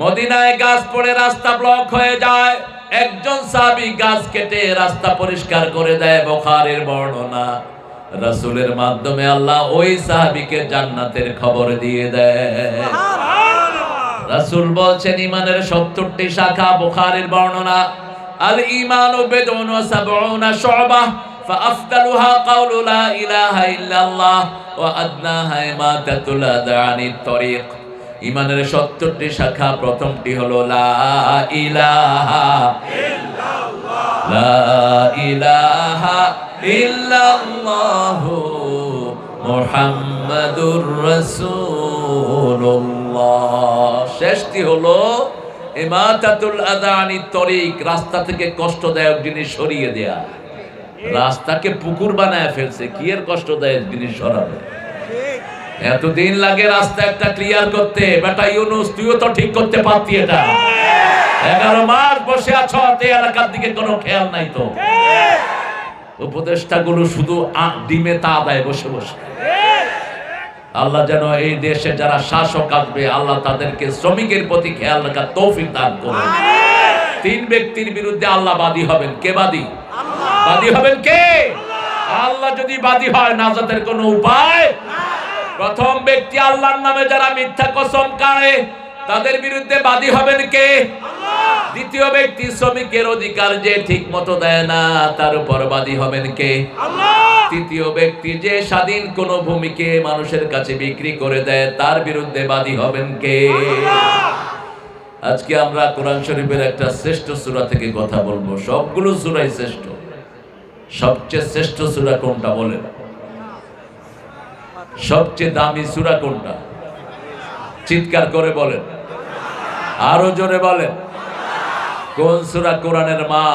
মদিনায় গাছ পড়ে রাস্তা ব্লক হয়ে যায়, একজন সাহাবী গাছ কেটে রাস্তা পরিষ্কার করে দেয়। বুখারীর বর্ণনা, রাসূলের মাধ্যমে আল্লাহ ওই সাহাবীকে জান্নাতের খবর দিয়ে দেয়। রাসূল বলছেন ঈমানের 70টি শাখা। বুখারীর বর্ণনা, আল ঈমানু বিদউন ওয়া সাবউনা শু'বাহ ফাআফদালুহা কাউলু লা ইলাহা ইল্লাল্লাহ ওয়া আদনাহা ইমাতাতুল আযা আনিত তরিক। ঈমানের 70টি শাখা। প্রথমটি হলো লা ইলাহা ইল্লাল্লাহ, লা ইলাহা ইল্লাল্লাহু মুহাম্মাদুর রাসূলুল্লাহ। শেষটি হলো ইমাতাতুল আযা আনিত তরিক, রাস্তা থেকে কষ্টদায়ক জিনিস সরিয়ে দেয়া। রাস্তাকে পুকুর বানায় ফেলছে, কি এর কষ্টদায়ক জিনিস সরাবে? এতদিন লাগে রাস্তা একটা ক্লিয়ার করতে। বেটা ইউনুস, তুইও তো ঠিক করতে পারতি এটা। 11 মাস বসে আছো, এই এলাকার দিকে কোনো খেয়াল নাই তো। উপদেষ্টাগুলো শুধু ডিমে তা দেয় বসে বসে। আল্লাহ যেন এই দেশে যারা শাসক আসবে, আল্লাহ তাদেরকে শ্রমিকের প্রতি খেয়াল রাখার তৌফিক দান করুন। 3 ব্যক্তির বিরুদ্ধে আল্লাহ বাদী হবেন। কে বাদী? বাদী হবেন কে? আল্লাহ যদি বাদী হয়, নাজাতের কোনো উপায়। প্রথম ব্যক্তি আল্লাহর নামে যারা মিথ্যা কসম কাড়ে, তাদের বিরুদ্ধে বাদী হবেন কে? দ্বিতীয় ব্যক্তি শ্রমিকের অধিকার যে ঠিক মতো দেয় না, তার উপর বাদী হবেন কে? তৃতীয় ব্যক্তি যে স্বাধীন কোন ভূমিকে মানুষের কাছে বিক্রি করে দেয়, তার বিরুদ্ধে বাদী হবেন কে? আজকে আমরা কোরআন শরীফের একটা শ্রেষ্ঠ সূরা থেকে কথা বলবো। সবগুলো সূরাই শ্রেষ্ঠ। সবচেয়ে শ্রেষ্ঠ সূরা কোনটা বলেন? সবচেয়ে দামি সূরা কোনটা? চিৎকার করে বলেন, আরো জোরে বলেন। কোন সূরা কোরআনের মা?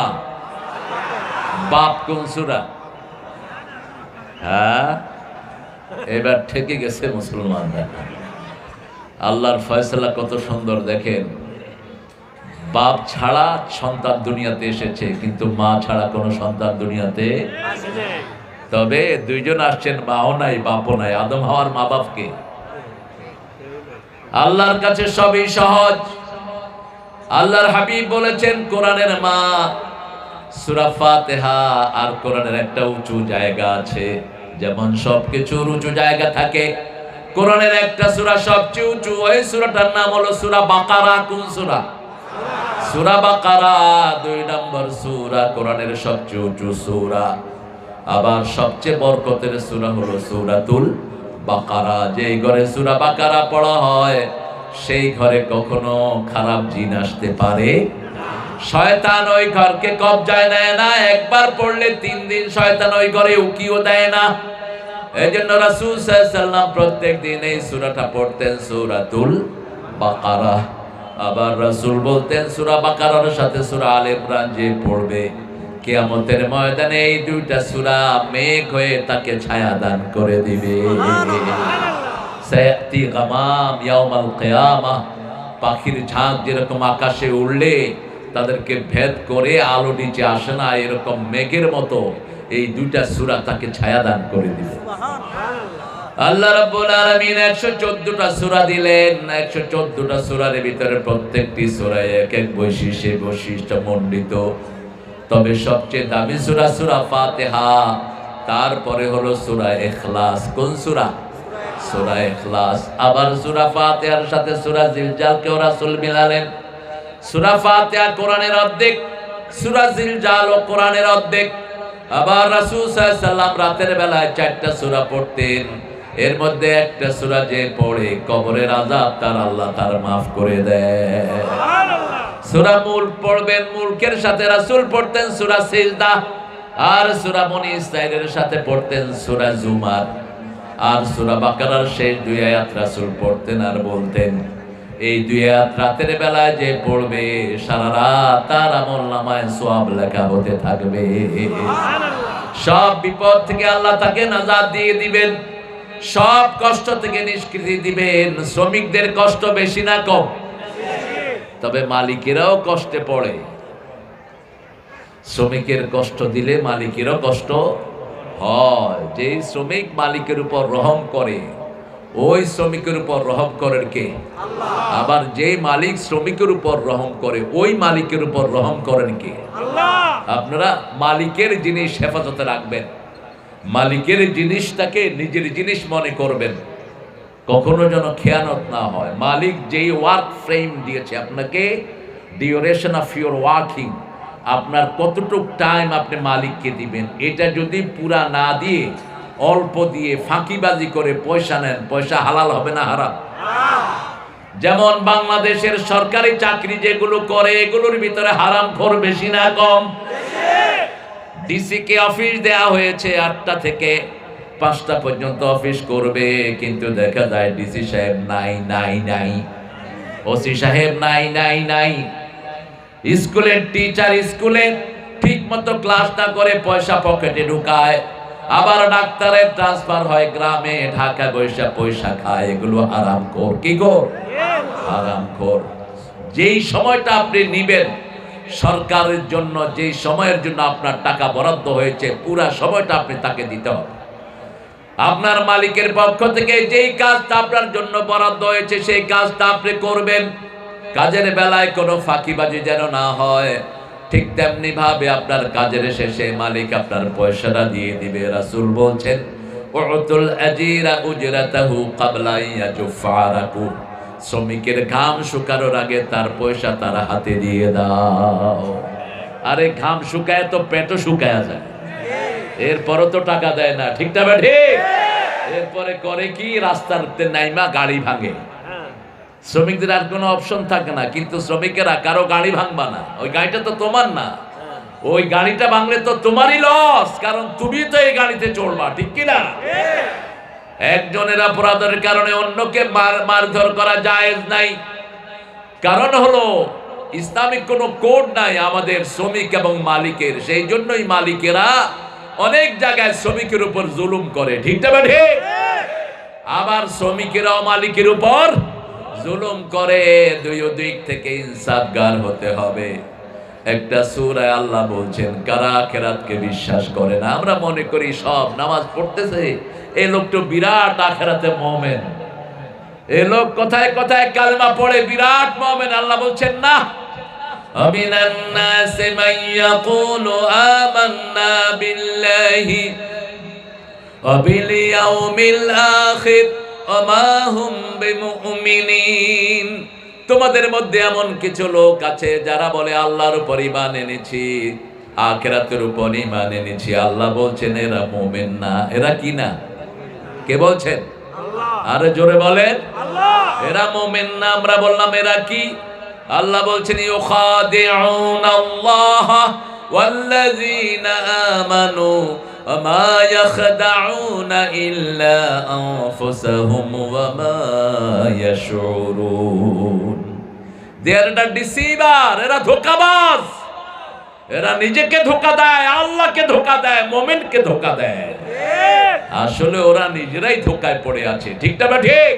বাপ কোন সূরা? হ্যাঁ, এবার ঠেকে গেছে মুসলমানরা। আল্লাহর ফয়সালা কত সুন্দর দেখেন। বাপ ছাড়া সন্তান দুনিয়াতে এসেছে, কিন্তু মা ছাড়া কোনো সন্তান দুনিয়াতে আসেনি। তবে দুইজন আসছেন, মাও নাই বাপও নাই। আদম হাওয়ার মা বাপকে আল্লাহর কাছে সবই সহজ। আল্লাহর হাবিব বলেছেন কোরআনের মা সূরা ফাতিহা। আর কোরআনের একটা উঁচু জায়গা আছে, যেমন সবকিছুর উঁচু জায়গা থাকে, কোরআনের একটা সূরা সবচেয়ে উঁচু। ওই সূরাটার নাম হলো সূরা বাকারা। কোন সূরা? সূরা বাকারা 2 নম্বর সূরা, কোরআনের সবচেয়ে উঁচু সূরা। আবার সবচেয়ে বরকতের সূরা হলো সূরাতুল বাকারা। যেই ঘরে সূরা বাকারা পড়া হয়, সেই ঘরে কখনো খারাপ জিন আসতে পারে না। শয়তান ওই ঘরকে কবজায় নেয় না। একবার পড়লে 3 দিন শয়তান ওই ঘরে উকিও দেয় না। এজন্য রাসূল সাল্লাল্লাহু আলাইহি ওয়াসাল্লাম প্রত্যেকদিন এই সূরাটা পড়তেন, সূরাতুল বাকারা। আবার রাসূল বলতেন, সূরা বাকারার সাথে সূরা আলে ইমরান যে পড়বে, কিয়ামতের ময়দানে এই 2টা সূরা মেঘ হয়ে তাকে ছায়া দান করে দিবে। সায়াতি গামাম ইয়াউমাল কিয়ামাহ। পাখির ঝাঁক যেরকম আকাশে উড়লে তাদেরকে ভেদ করে আলো নিচে আসে না, এরকম মেঘের মতো এই 2টা সূরা তাকে ছায়া দান করে দিবে। আল্লাহ রাব্বুল আলামিন 114টা সূরা দিলেন। 114টা সূরার ভিতরে প্রত্যেকটি সূরায় এক এক বৈশিষ্ট্য মণ্ডিত। তবে সবচেয়ে দামি সূরা সূরা ফাতিহা, তারপরে হলো সূরা ইখলাস। কোন সূরা? সূরা ইখলাস। আবার সূরা ফাতিহার সাথে সূরা জিলজালকেও রাসূল মিলালেন। সূরা ফাতিহা কোরআনের অর্ধেক, সূরা জিলজাল ও কোরআনের অর্ধেক। আবার রাসূল সাল্লাল্লাহু আলাইহি ওয়াসাল্লাম রাতের বেলায় 4টা সূরা পড়তেন। এর মধ্যে একটা সূরা যে পড়ে কবরের আযাব তার আল্লাহ তার মাফ করে দেয়। সূরা মুলক পড়বেন, মুলকের সাথে রাসূল পড়তেন সূরা সিজদা। আর সূরা বনী ইসরাঈলের সাথে পড়তেন সূরা জুমার। আর সূরা বাকারার শেষ 2 আয়াত রাসূল পড়তেন আর বলতেন, এই 2 আয়াত রাতের বেলায় যে পড়বে, সারা রাত তার আমলনামায় সওয়াব লেখা হতে থাকবে। সব বিপদ থেকে আল্লাহ তাকে নাজাত দিয়ে দিবেন, সব কষ্ট থেকে নিষ্কৃতি দিবেন। শ্রমিকদের কষ্ট বেশি না কম? তবে মালিকেরাও কষ্টে পড়ে। শ্রমিকের কষ্ট দিলে মালিকেরও কষ্ট হয়। যে শ্রমিক মালিকের উপর রহম করে, ওই শ্রমিকের উপর রহম করেন কে? আল্লাহ। আবার যে মালিক শ্রমিকের উপর রহম করে ওই মালিকের উপর রহম করেন কে? আল্লাহ। আপনারা মালিকের জিনিস হেফাজতে রাখবেন, মালিকের জিনিসটাকে নিজের জিনিস মনে করবেন, কখনো যেন খেয়ানত না হয়। মালিক যেই ওয়ার্ক ফ্রেম দিয়েছে আপনাকে, ডিউরেশন অফ ইউর ওয়ার্কিং, আপনার কতটুক টাইম আপনি মালিককে দিবেন, এটা যদি পুরা না দিয়ে অল্প দিয়ে ফাঁকিবাজি করে পয়সা নেন, পয়সা হালাল হবে না হারাম? যেমন বাংলাদেশের সরকারি চাকরি যেগুলো করে এগুলোর ভিতরে হারামখোর বেশি না কম? ডিসি কে অফিস দেয়া হয়েছে 8টা থেকে 5টা পর্যন্ত অফিস করবে, কিন্তু দেখা যায় ডিসি সাহেব নাই, ওসি সাহেব নাই। স্কুলের টিচার স্কুলে ঠিক মতো ক্লাস না করে পয়সা পকেটে ঢুকায়, আবার ডাক্তারের ট্রান্সফার হয় গ্রামে, ঢাকা পয়সা খায়। এগুলো হারামখোর। কি গো? হারামখোর। যেই সময়টা আপনি নিবেন সরকারের জন্য, যেই সময়ের জন্য আপনার টাকা বরাদ্দ হয়েছে, পুরা সময়টা আপনি তাকে দিতে হবে। আপনার মালিকের পক্ষ থেকে যেই কাজটা আপনার জন্য বরাদ্দ হয়েছে সেই কাজটা আপনি করবেন। কাজের বেলায় কোনো ফাঁকিবাজি যেন না হয়। ঠিক তেমনি ভাবে আপনার কাজের শেষে মালিক আপনার পয়সাটা দিয়ে দিবে। রাসূল বলছেন, উতুল আজিরা উজরাতাহু ক্বাবলা ইয়াজুফা আরাকু, শ্রমিকের ঘাম শুকানোর আগে তার পয়সা তার হাতে দিয়ে দাও। আরে ঘাম শুকায় তো পেটও শুকায় যায়, এরপরও তো টাকা দেয় না। ঠিক না বেঠি? এরপরে করে কি? রাস্তাতে নাইমা গাড়ি ভাঙে। শ্রমিকদের আর কোনো অপশন থাকে না, কিন্তু শ্রমিকেরা কারো গাড়ি ভাঙবা না, ওই গাড়িটা তো তোমার না। ওই গাড়িটা ভাঙলে তো তোমারই লস, কারণ তুমি তো এই গাড়িতে চড়বা। ঠিক কিনা? একজনের অপরাধের কারণে অন্যকে মারধর করা জায়েজ নাই। কারণ হলো ইসলামিক কোনো কোড নাই আমাদের শ্রমিক এবং মালিকের। সেই জন্যই মালিকেরা অনেক জায়গায় শ্রমিকের উপর জুলুম করে। ঠিক না বেঠি? আবার শ্রমিকেরাও মালিকের উপর জুলুম করে। দুই দিক থেকে ইনসাফগার হতে হবে। একটা সূরায় আল্লাহ বলছেন, কারা আখিরাতকে বিশ্বাস করে না। আমরা মনে করি সব নামাজ পড়তেছে, এই লোক তো বিরাট আখিরাতে মুমিন, এই লোক কথায় কথায় কালেমা পড়ে বিরাট মুমিন। আল্লাহ বলছেন না, আমিনান নাসি মান ইয়াকুলু আমান্না বিল্লাহি ওয়া বিল ইয়াউমিল আখির ওয়া মা হুম বিমুমিনিন। তোমাদের মধ্যে এমন কিছু লোক আছে যারা বলে আল্লাহর উপর ঈমান এনেছি, আখিরাতের উপর ঈমান এনেছি। আল্লাহ বলছেন এরা মুমিন না। এরা কি না? কে বলছেন? আল্লাহ। আরে জোরে বলেন, আল্লাহ। এরা মুমিন না। আমরা বললাম এরা কি? আল্লাহ বলছেন, ইউখাদিউনাল্লাহ ওয়াল্লাযীনা আমানু ওয়া মা ইয়াখদাউনা ইল্লা আনফুসাহুম ওয়া মা ইয়াশউরুন। দে আর দ্য ডিসিভার। এরা ধোঁকাবাজ। এরা নিজেকে ধোঁকা দেয়, আল্লাহকে ধোঁকা দেয়, মুমিনকে ধোঁকা দেয়। আসলে ওরা নিজেরাই ধোঁকায় পড়ে আছে। ঠিক না বা ঠিক?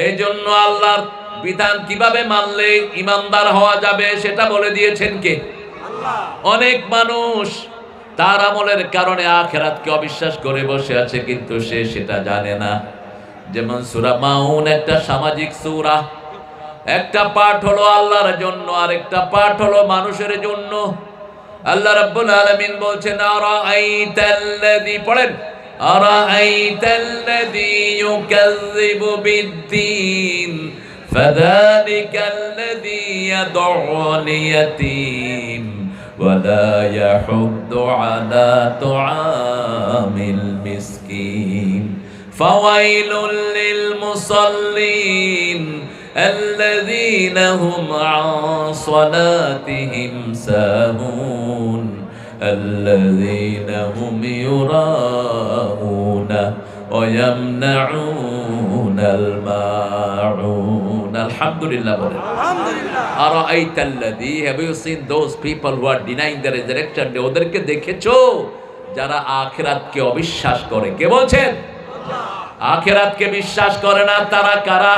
এই জন্য আল্লাহর বিধান কিভাবে মানলে ইমানদার হওয়া যাবে সেটা বলে দিয়েছেন কে? আল্লাহ। অনেক মানুষ তার আমলের কারণে আখিরাতকে অবিশ্বাস করে বসে আছে, কিন্তু সে সেটা জানে না। যেমন সূরা মাউন একটা সামাজিক সূরা, একটা পাঠ হলো আল্লাহর জন্য আর একটা পাঠ হলো মানুষের জন্য। আল্লাহ রাব্বুল আলামিন বলছেন, আরাআইতাল্লাযী, পড়েন, আরাআইতাল্লাযী ইউকাযযিবু বিদ্দীন ফাযালিকাল্লাযী ইয়াদউল ইয়াতীম ওয়া লা ইয়াহুদ্দু আলা তুআমিল মিসকিন ফাওয়াইলুল লিল মুসাল্লিন الذين هم عن صلاتهم ساهون الذين هم يراءون ويمنعون الماعون. Alhamdulillah. Alhamdulillah. أرأيت الذي, have you seen those people who are denying the resurrection? ওদেরকে দেখেছো যারা আখিরাতকে অবিশ্বাস করে। কে বলছেন? আখিরাতকে বিশ্বাস করে না তারা কারা?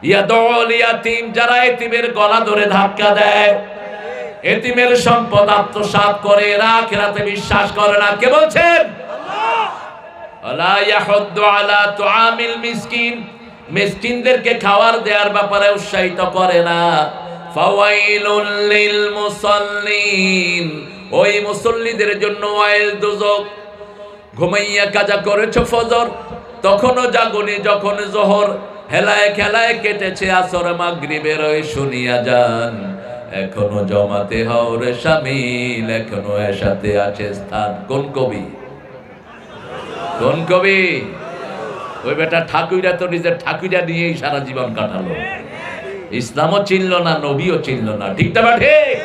ইয়াদউল ইয়াতীম, যারা এতিমের গলা ধরে ধাক্কা দেয়, এতিমের সম্পদ আত্মসাৎ করে, এরা আখিরাতে বিশ্বাস করে না। কে বলছেন? আল্লাহ। ওয়ালা ইয়াহুদ্দু আলা তুআমিল মিসকিন, মিসকিনদেরকে খাবার দেওয়ার ব্যাপারে উৎসাহিত করে না। ফাওয়াইলুল লিল মুসাল্লিন, ওই মুসল্লিদের জন্য ওয়াইল, দুজক। ঘুমাইয়া কাজা করেছো ফজর, তখনও জাগুনি, যখন জোহর হেলায় খেলায় কেটেছে আসর মাগরিবের ওই শুনিয়া যান, এখনো জমাতে হও রে শামিল, এখনো এসাতে আছে স্থান। কোন কবি? কোন কবি? ওই বেটা ঠাকুরা তো নিজের ঠাকুরা নিয়েই সারা জীবন কাটালো, ইসলামও চিনল না, নবীও চিনল না। ঠিক না ঠিক?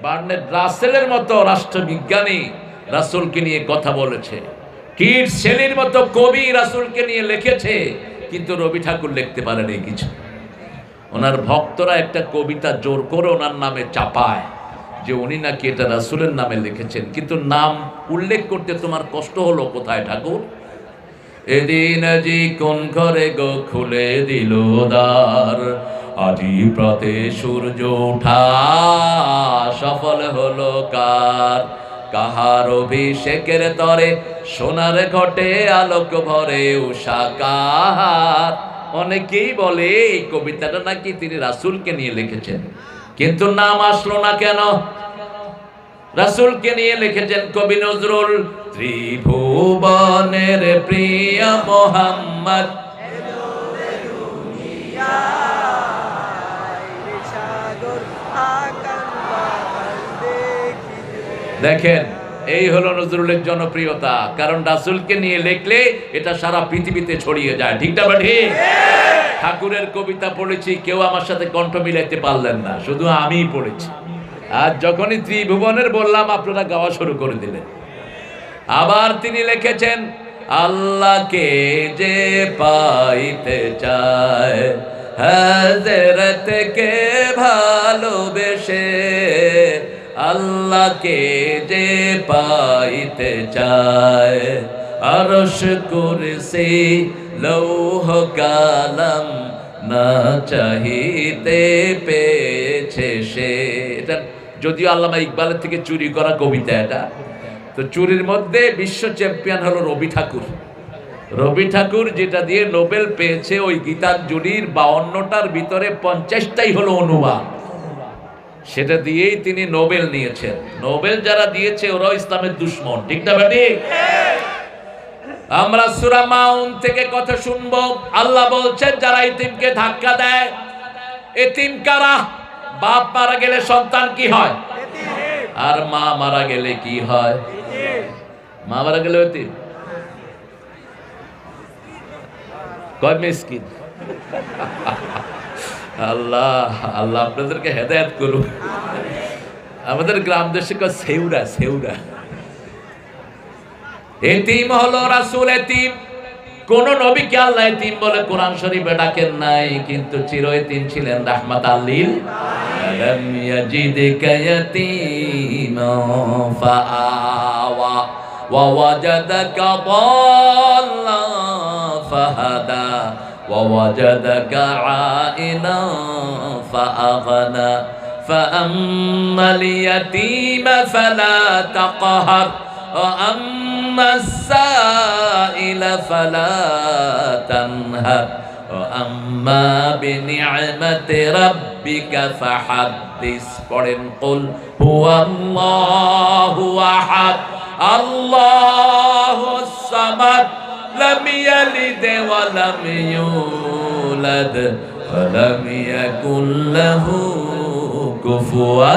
বার্নার্ড রাসেলের মতো রাষ্ট্রবিজ্ঞানী রাসূলকে নিয়ে কথা বলেছে, কিট শেলির মতো কবি রাসূলকে নিয়ে লিখেছে, কিন্তু রবি ঠাকুর লিখতে পারেনি কিছু। ওনার ভক্তরা একটা কবিতা জোর করে ওনার নামে চাপায় যে উনি নাকি এটা রাসূলের নামে লিখেছেন, কিন্তু নাম উল্লেখ করতে তোমার কষ্ট হলো কোথায় ঠাকুর? এদিন আজি কোন ঘরে গো খুলে দিল দ্বার, আজি প্রাতে সূর্য ওঠা সফল হলো কার, কাহার অভিষেকের তরে সোনার ঘটে আলোক ভরে উষা কাহার। অনেকেই বলে এই কবিতাটা নাকি তিনি রাসূলকে নিয়ে লিখেছেন, কিন্তু নাম আসলো না কেন? রাসূলকে নিয়ে লিখেছেন কবি নজরুল, ত্রিভুবনের প্রিয় মোহাম্মদ, দেখেন এই হলো নজরুলের জনপ্রিয়তা, কারণ রাসূলকে নিয়ে লিখলে এটা সারা পৃথিবীতে ছড়িয়ে যায়। ঠিক না ঠিক? ঠাকুরের কবিতা পড়েছি, কেউ আমার সাথে কণ্ঠ মিলাইতে পারলেন না, শুধু আমিই পড়েছি। আর যখনই ত্রিভুবনের বললাম আপনারা গাওয়া শুরু করে দিলেন। আবার তিনি লিখেছেন, আল্লাহকে যে পাইতে চায় হযরতকে ভালোবেসে, আল্লাহকে যে পাইতে চায় আরশ কুরসি লৌহ কালাম না চাহিতে পেয়েছে সে। এটা যদিও আল্লামা ইকবালের থেকে চুরি করা কবিতা, এটা তো চুরির মধ্যে বিশ্ব চ্যাম্পিয়ন হলো রবি ঠাকুর। রবি ঠাকুর যেটা দিয়ে নোবেল পেয়েছে, ওই গীতাঞ্জলির 52টার ভিতরে 50টাই হলো অনুবাদ, সেটা দিয়েই তিনি নোবেল নিয়েছেন। নোবেল যারা দিয়েছে ওরাও ইসলামের দুশমন। ঠিক না বেটি? আমরা সূরা মাউন থেকে কথা শুনবো, আল্লাহ বলছেন যারা এতিমকে ধাক্কা দেয়, এতিম কারা? বাপ মারা গেলে সন্তান কি হয়? আর মা মারা গেলে কি হয়? মা মারা গেলে এতিম। কয় মিসকিন। আল্লাহ আল্লাহ আপনাদেরকে হেদায়েত করুন। আমাদের গ্রাম দেশে কয় সেউরা, সেউরা। এতিম হলো রাসূল এতিম। কোন নবীকে আল্লাহ এতিম বলে কোরআন শরীফে ডাকেন নাই, কিন্তু চির এতিম ছিলেন রাহমাতাল লিল আলাম ইয়াজিদকা ইয়াতীমান ফাআওয়া ওয়া ওয়াজাদাকা দাল্লান ফাহাদা ওয়া ওয়াজাদাকা আইলান ফাআগনা ফাআম্মাল ইয়াতীমা ফালা তাকহার وأما السائل فلا تنهر وأما بنعمة ربك فحدث قل هو الله أحد الله الصمد لم يلد ولم يولد ولم يكن له كفوا।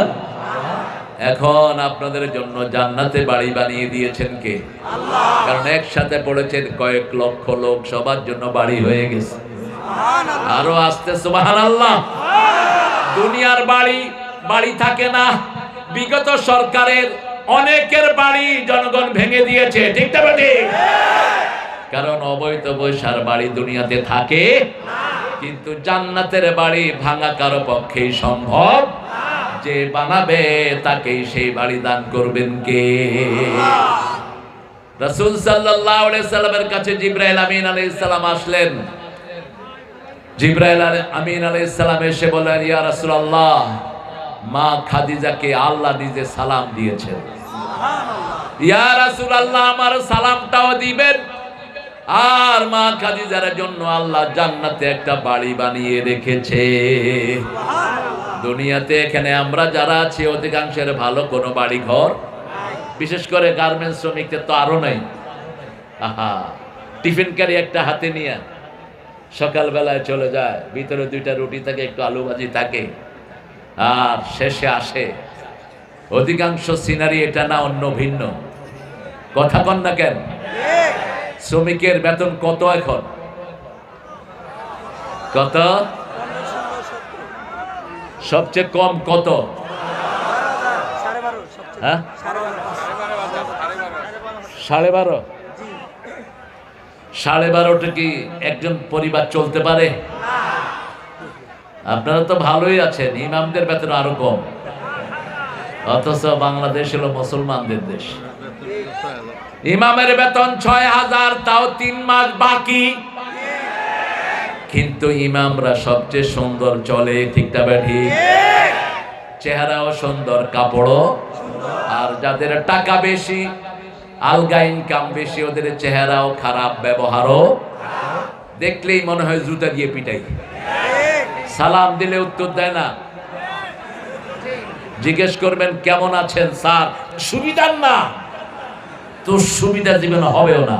এখন আপনাদের জন্য জান্নাতে বাড়ি বানিয়ে দিয়েছেন কে? আল্লাহ। কারণ একসাথে পড়েছেন কয়েক লক্ষ লোক, সবার জন্য বাড়ি হয়ে গেছে। সুবহানাল্লাহ। আরো আসতে সুবহানাল্লাহ। দুনিয়ার বাড়ি বাড়ি থাকে না, বিগত সরকারের অনেকের বাড়ি জনগণ ভেঙে দিয়েছে। ঠিক না বেটি? কারণ অবৈধ পয়সার বাড়ি দুনিয়াতে থাকে না, কিন্তু জান্নাতের বাড়ি ভাঙা কারো পক্ষেই সম্ভব। যে বানাবে তাকেই সেই বাড়ি দান করবেন কে? রাসূল সাল্লাল্লাহু আলাইহি সাল্লামের কাছে জিবরাইল আমিন আলাইহিস সালাম আসলেন। জিবরাইল আমিন আলাইহিস সালাম এসে বললেন, ইয়া রাসূলুল্লাহ, মা খাদিজাকে আল্লাহ নিজে সালাম দিয়েছেন। সুবহানাল্লাহ। ইয়া রাসূলুল্লাহ, আমার সালামটাও দিবেন। আর মা খাদিজার জন্য আল্লাহ জান্নাতে একটা বাড়ি বানিয়ে রেখেছে। দুনিয়াতে এখানে আমরা যারা আছি অধিকাংশের ভালো কোনো বাড়ি ঘর, বিশেষ করে গার্মেন্টস শ্রমিকদের তো আরো নাই। আহা, টিফিন ক্যারি একটা হাতে নিয়ে সকালবেলায় চলে যায়, ভিতরে 2টা রুটি থাকে, একটু আলু ভাজি থাকে, আর শেষে আসে। অধিকাংশ সিনারি এটা না, অন্য ভিন্ন। কথা কন না কেন? শ্রমিকের বেতন কত এখন? কত? সবচেয়ে কম কত? হ্যাঁ, 12.5। 12.5টা কি একজন পরিবার চলতে পারে? আপনারা তো ভালোই আছেন, ইমামদের বেতন আরো কম, অথচ বাংলাদেশ হলো মুসলমানদের দেশ। ইমামের বেতন 6,000, তাও 3 মাস বাকি। কিন্তু ইমামরা সবচেয়ে সুন্দর চলে, ঠিকটা ঠিক? চেহারাও সুন্দর, কাপড়ও। আর যাদের টাকা বেশি, আলগা ইনকাম বেশি, ওদের চেহারাও খারাপ, ব্যবহারও দেখলেই মনে হয় জুতা দিয়ে পিটাই। সালাম দিলে উত্তর দেয় না। জিজ্ঞেস করবেন কেমন আছেন স্যার, সুবিধার না তো, সুবিধা জীবনে হবেও না।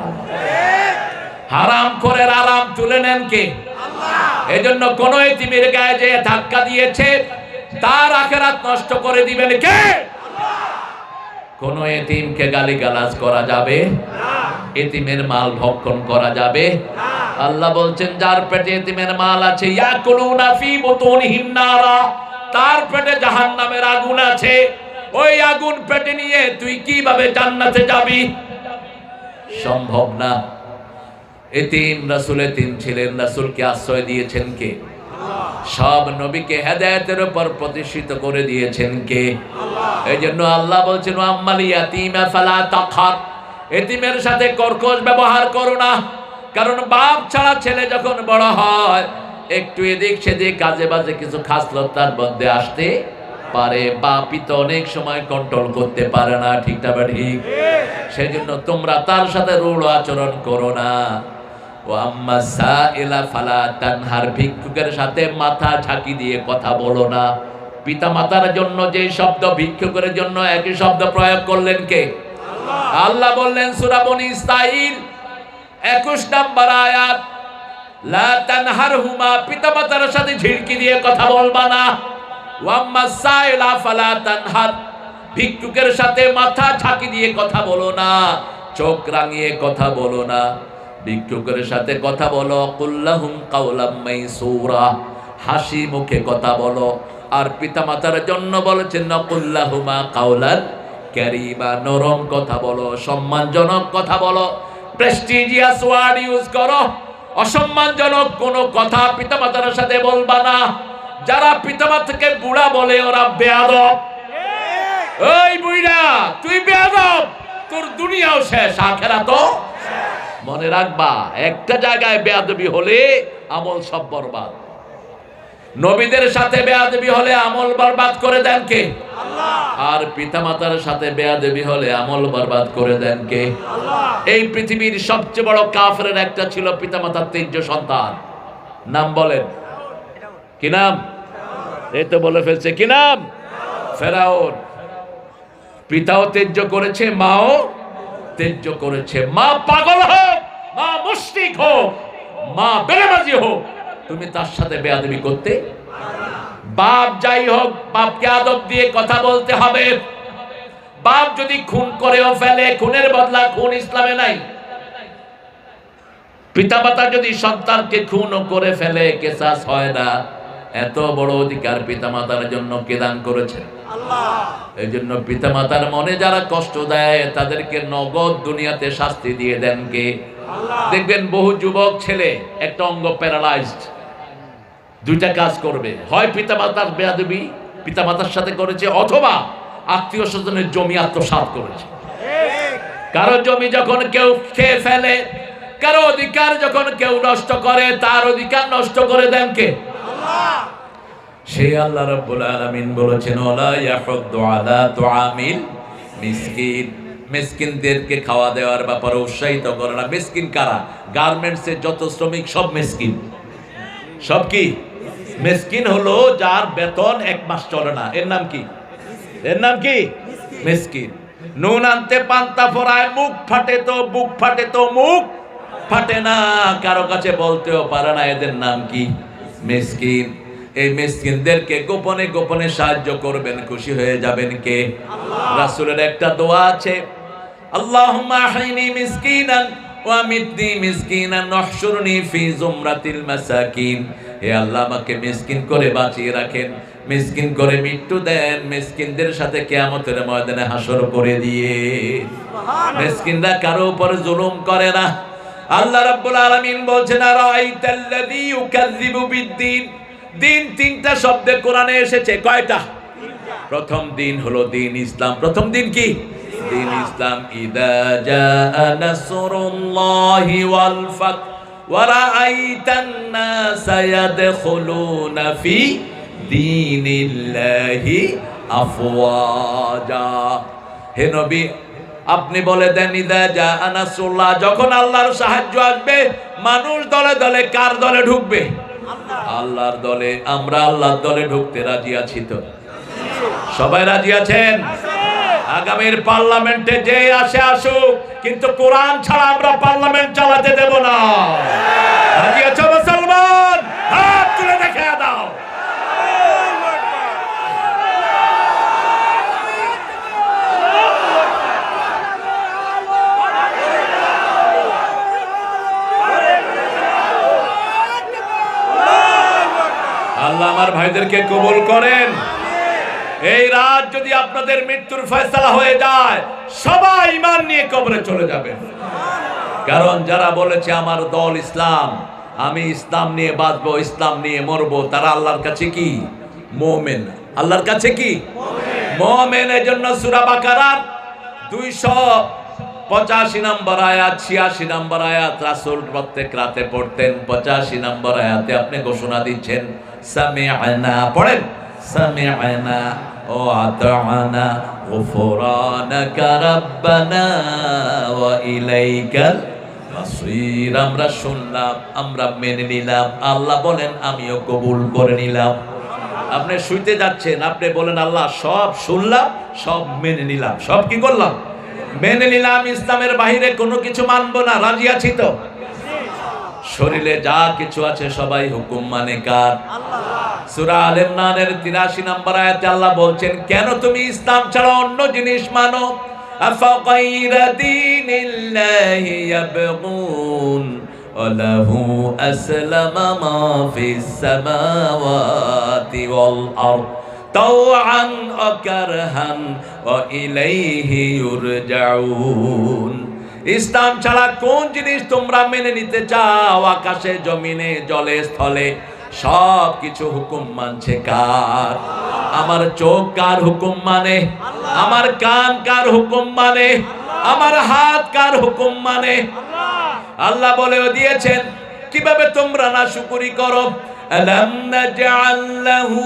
হারাম করে আরাম তুলে নেন কে? এজন্য কোন এতিমের গায়ে যে ধাক্কা দিয়েছে তার আখিরাত নষ্ট করে দিবেন কে? কোন এতিমকে গালিগালাজ করা যাবে না, এতিমের মাল ভক্ষণ করা যাবে না। আল্লাহ বলছেন যার পেটে এতিমের মাল আছে, ইয়াকুলুনা ফি বুতুনিহিম নারা, তার পেটে জাহান্নামের আগুন আছে। ওই আগুন পেটে নিয়ে তুই কিভাবে জান্নাতে যাবি? সম্ভব না। এতিম রাসূল এতিম ছিলেন, রাসূলকে আশ্রয় দিয়েছেন কে? সব নবীকে হেদায়েতের উপর প্রতিষ্ঠিত করে দিয়েছেন কে? এইজন্য আল্লাহ বলছেন আম্মাল ইয়াতীমা ফালা তাকহার, এতিমের সাথে কর্কশ ব্যবহার করো না। কারণ বাপ ছাড়া ছেলে যখন বড় হয়, একটু এদিক সেদিক কাজে বাজে কিছু খাসলত তার মধ্যে আসতে পারে। বাপই তো অনেক সময় কন্ট্রোল করতে পারে না, ঠিকটা বা ঠিক? সেই জন্য তোমরা তার সাথে রূঢ় আচরণ করো না। ও আম্মা সাইলা ফালা তানহার, ভিক্ষুকের সাথে মাথা ঝাঁকি দিয়ে কথা বলো না। পিতা মাতার জন্য যে শব্দ ভিক্ষুকের জন্য একই শব্দ প্রয়োগ করলেন কে? আল্লাহ বললেন সূরা বনী ইসরাঈল 21 নম্বর আয়াত, লা তানহারহুমা, পিতা মাতার সাথে ঝিড়কি দিয়ে কথা বলবা না। ওয়া আম্মা সাইলা ফালা তানহার, ভিক্ষুকের সাথে মাথা ঝাঁকি দিয়ে কথা বলো না, চোখ রাঙিয়ে কথা বলো না। ভিক্ষুকের সাথে কথা বলো, কুল্লাহুম কাওলাম মাইসুরা, হাসি মুখে কথা বলো। আর পিতামাতার জন্য বলেছেন কুল্লাহুমা কাওলান কারীমা, নরম কথা বলো, সম্মানজনক কথা বলো। প্রেস্টিজিয়াস ওয়ার্ড ইউজ করো, অসম্মানজনক কোনো কথা পিতামাতার সাথে বলবা না। যারা পিতামাতাকে বুড়া বলে ওরা বেয়াদব। ওই বুইড়া তুই বেয়াদব, তোর দুনিয়াও শেষ, আখিরাতও মনে রাখবা। একটা জায়গায় বেয়াদবি হলে আমল সব বরবাদ। নবীদের সাথে বেয়াদবি হলে আমল বরবাদ করে দেন কে? আল্লাহ। আর পিতামাতার সাথে বেয়াদবি হলে আমল বরবাদ করে দেন কে? আল্লাহ। এই পৃথিবীর সবচেয়ে বড় কাফেরের একটা ছিল পিতামাতার ত্যায্য সন্তান। নাম বলেন, কি নাম? এই তো বলে ফেলছে, কি নাম? ফেরাউন। পিতাও ত্যায্য করেছে, মাও ত্যায্য করেছে। মা পাগল হোক, মা মুশরিক হোক, মা বেনামাজি হোক, তুমি তার সাথে বেয়াদবি করতে। বাপ যাই হোক, বাপকে আদব দিয়ে কথা বলতে হবে। বাপ যদি খুন করেও ফেলে, খুনের বদলা খুন ইসলামে নাই। পিতামাতা যদি সন্তানকে খুনও করে ফেলে, কেসাস হয় না। এত বড় অধিকার পিতামাতার জন্য কে দান করেছে? আল্লাহ। এই জন্য পিতামাতার মনে যারা কষ্ট দেয় তাদেরকে নগদ দুনিয়াতে শাস্তি দিয়ে দেন কে? আল্লাহ। দেখবেন বহু যুবক ছেলে একটা অঙ্গ প্যারালাইজড, দুইটা কাজ করবে, হয় পিতামাতার বেয়াদবি পিতামাতার সাথে করেছে, অথবা আত্মীয় স্বজনের জমি আত্মসাৎ করেছে। কারো জমি যখন কেউ খেয়ে ফেলে, কারো অধিকার যখন কেউ নষ্ট করে, তার অধিকার নষ্ট করে দেন কে? আল্লাহ। সেই আল্লাহ রাব্বুল আলামিন বলেছেন ওয়ালা ইয়াহুদ্দু আলা তুআমিল মিসকিন, মিসকিনদেরকে খাওয়া দেওয়ার ব্যাপারে উৎসাহিত করে না। মিসকিন কারা? গার্মেন্টসে যত শ্রমিক সব মিসকিন। সব কি মিসকিন? হলো যার বেতন 1 মাস চলে না, এর নাম কি? এর নাম কি? মিসকিন। নুন আনতে পান্তা ফোরায়, মুখ ফাটে তো বুক ফাটে তো মুখ ফাটে না, কারো কাছে বলতেও পারে না, এদের নাম কি? মিসকিন। এই মিসকিনদেরকে গোপনে গোপনে সাহায্য করবেন, খুশি হয়ে যাবেন কে? রাসূলের একটা দোয়া আছে, আল্লাহুম্মা আহইনি মিসকিনান ওয়া আমিতনি মিসকিনান ওয়াহশুরনি ফি জুমরাতিল মাসাকিন। হে আল্লাহ, আমাকে মিসকিন করে বাঁচিয়ে রাখেন, মিসকিন করে মৃত্যু দেন, মিসকিনদের সাথে কিয়ামতের ময়দানে হাসর করে দিয়ে। মিসকিনরা কারো উপর জুলুম করে না। আল্লাহ রাব্বুল আলামিন বলছেন, আরাআইতাল্লাযী ইউকাযযিবু বিদ্দীন। দিন 3টা শব্দে কোরআনে এসেছে, কয়টা? প্রথম দিন হলো দিন ইসলাম। প্রথম দিন কি? দিন ইসলাম। ইযা জাআ নাসরুল্লাহি ওয়াল ফাত ওয়া রাআইতান নাসা ইয়াদখুলুনা ফি দীনিল্লাহি আফওয়াজা। হে নবী, আপনি বলে দেন, ইযা জাআ নাসরুল্লাহ, যখন আল্লাহর সাহায্য আসবে, মানুষ দলে দলে কার দলে ঢুকবে? আল্লাহর দলে। আমরা আল্লাহর দলে ঢুকতে রাজি আছি তো? সবাই রাজি আছেন? আগামীর পার্লামেন্টে যে আসে আসুক, কিন্তু কোরআন ছাড়া আমরা পার্লামেন্ট চালাতে দেব না। রাজি আছো মুসলমান? হাত তুলে দেখে দাও। আল্লাহ আমার ভাইদেরকে কবুল করেন। এই রাত যদি আপনাদের মৃত্যুর ফয়সালা হয়ে যায়, সবাই ঈমান নিয়ে কবরে চলে যাবেন। কারণ যারা বলেছে আমার দল ইসলাম, আমি ইসলাম নিয়ে বাঁচবো, ইসলাম নিয়ে মরবো, তারা আল্লাহর কাছে কি? মুমিন। আল্লাহর কাছে কি? মুমিন। এজন্য সূরা বাকারার 285 নম্বর আয়াত, 86 নম্বর আয়াত রাসূল প্রত্যেক রাতে পড়তেন। 85 নম্বর আয়াতে আপনি ঘোষণা দিচ্ছেন, সামি'না, পড়েন, সামি'না ওয়া আতা'না গুফরানাকা রাব্বানা ওয়া ইলাইকাল মাসির। আমরা শুনলাম, আমরা মেনে নিলাম। আল্লাহ বলেন, আমিও কবুল করে নিলাম। আপনি শুইতে যাচ্ছেন, আপনি বলেন, আল্লাহ সব শুনলাম, সব মেনে নিলাম। সব কি করলাম? মেনে নিলাম। ইসলামের বাইরে কোনো কিছু মানবো না। রাজি আছি তো? শরীরে যা কিছু আছে সবাই হুকুম মানে কার? সূরা আলে ইমরানের 83 নম্বর আয়াতে আল্লাহ বলছেন, কেন তুমি ইসলাম ছাড়া অন্য জিনিস মানো? আফা গায়রা দীনিল্লাহি ইয়াবগুন ওয়া লাহু আসলামা মা ফিস সামাওয়াতি ওয়াল আরদ তাওআন ওয়া কারহান ওয়া ইলাইহি ইউরজাউন। ইসলাম ছাড়া কোন জিনিস তোমরা মেনে নিতে চাও? আকাশে, জমিনে, জলে, স্থলে সব কিছু হুকুম মানছে কার? আমার চোখ কার হুকুম মানে? আমার কান কার হুকুম মানে? আমার হাত কার হুকুম মানে? আল্লাহ বলেও দিয়েছেন, কিভাবে তোমরা নাশুকরি করো। আলাম নাজআল লাহু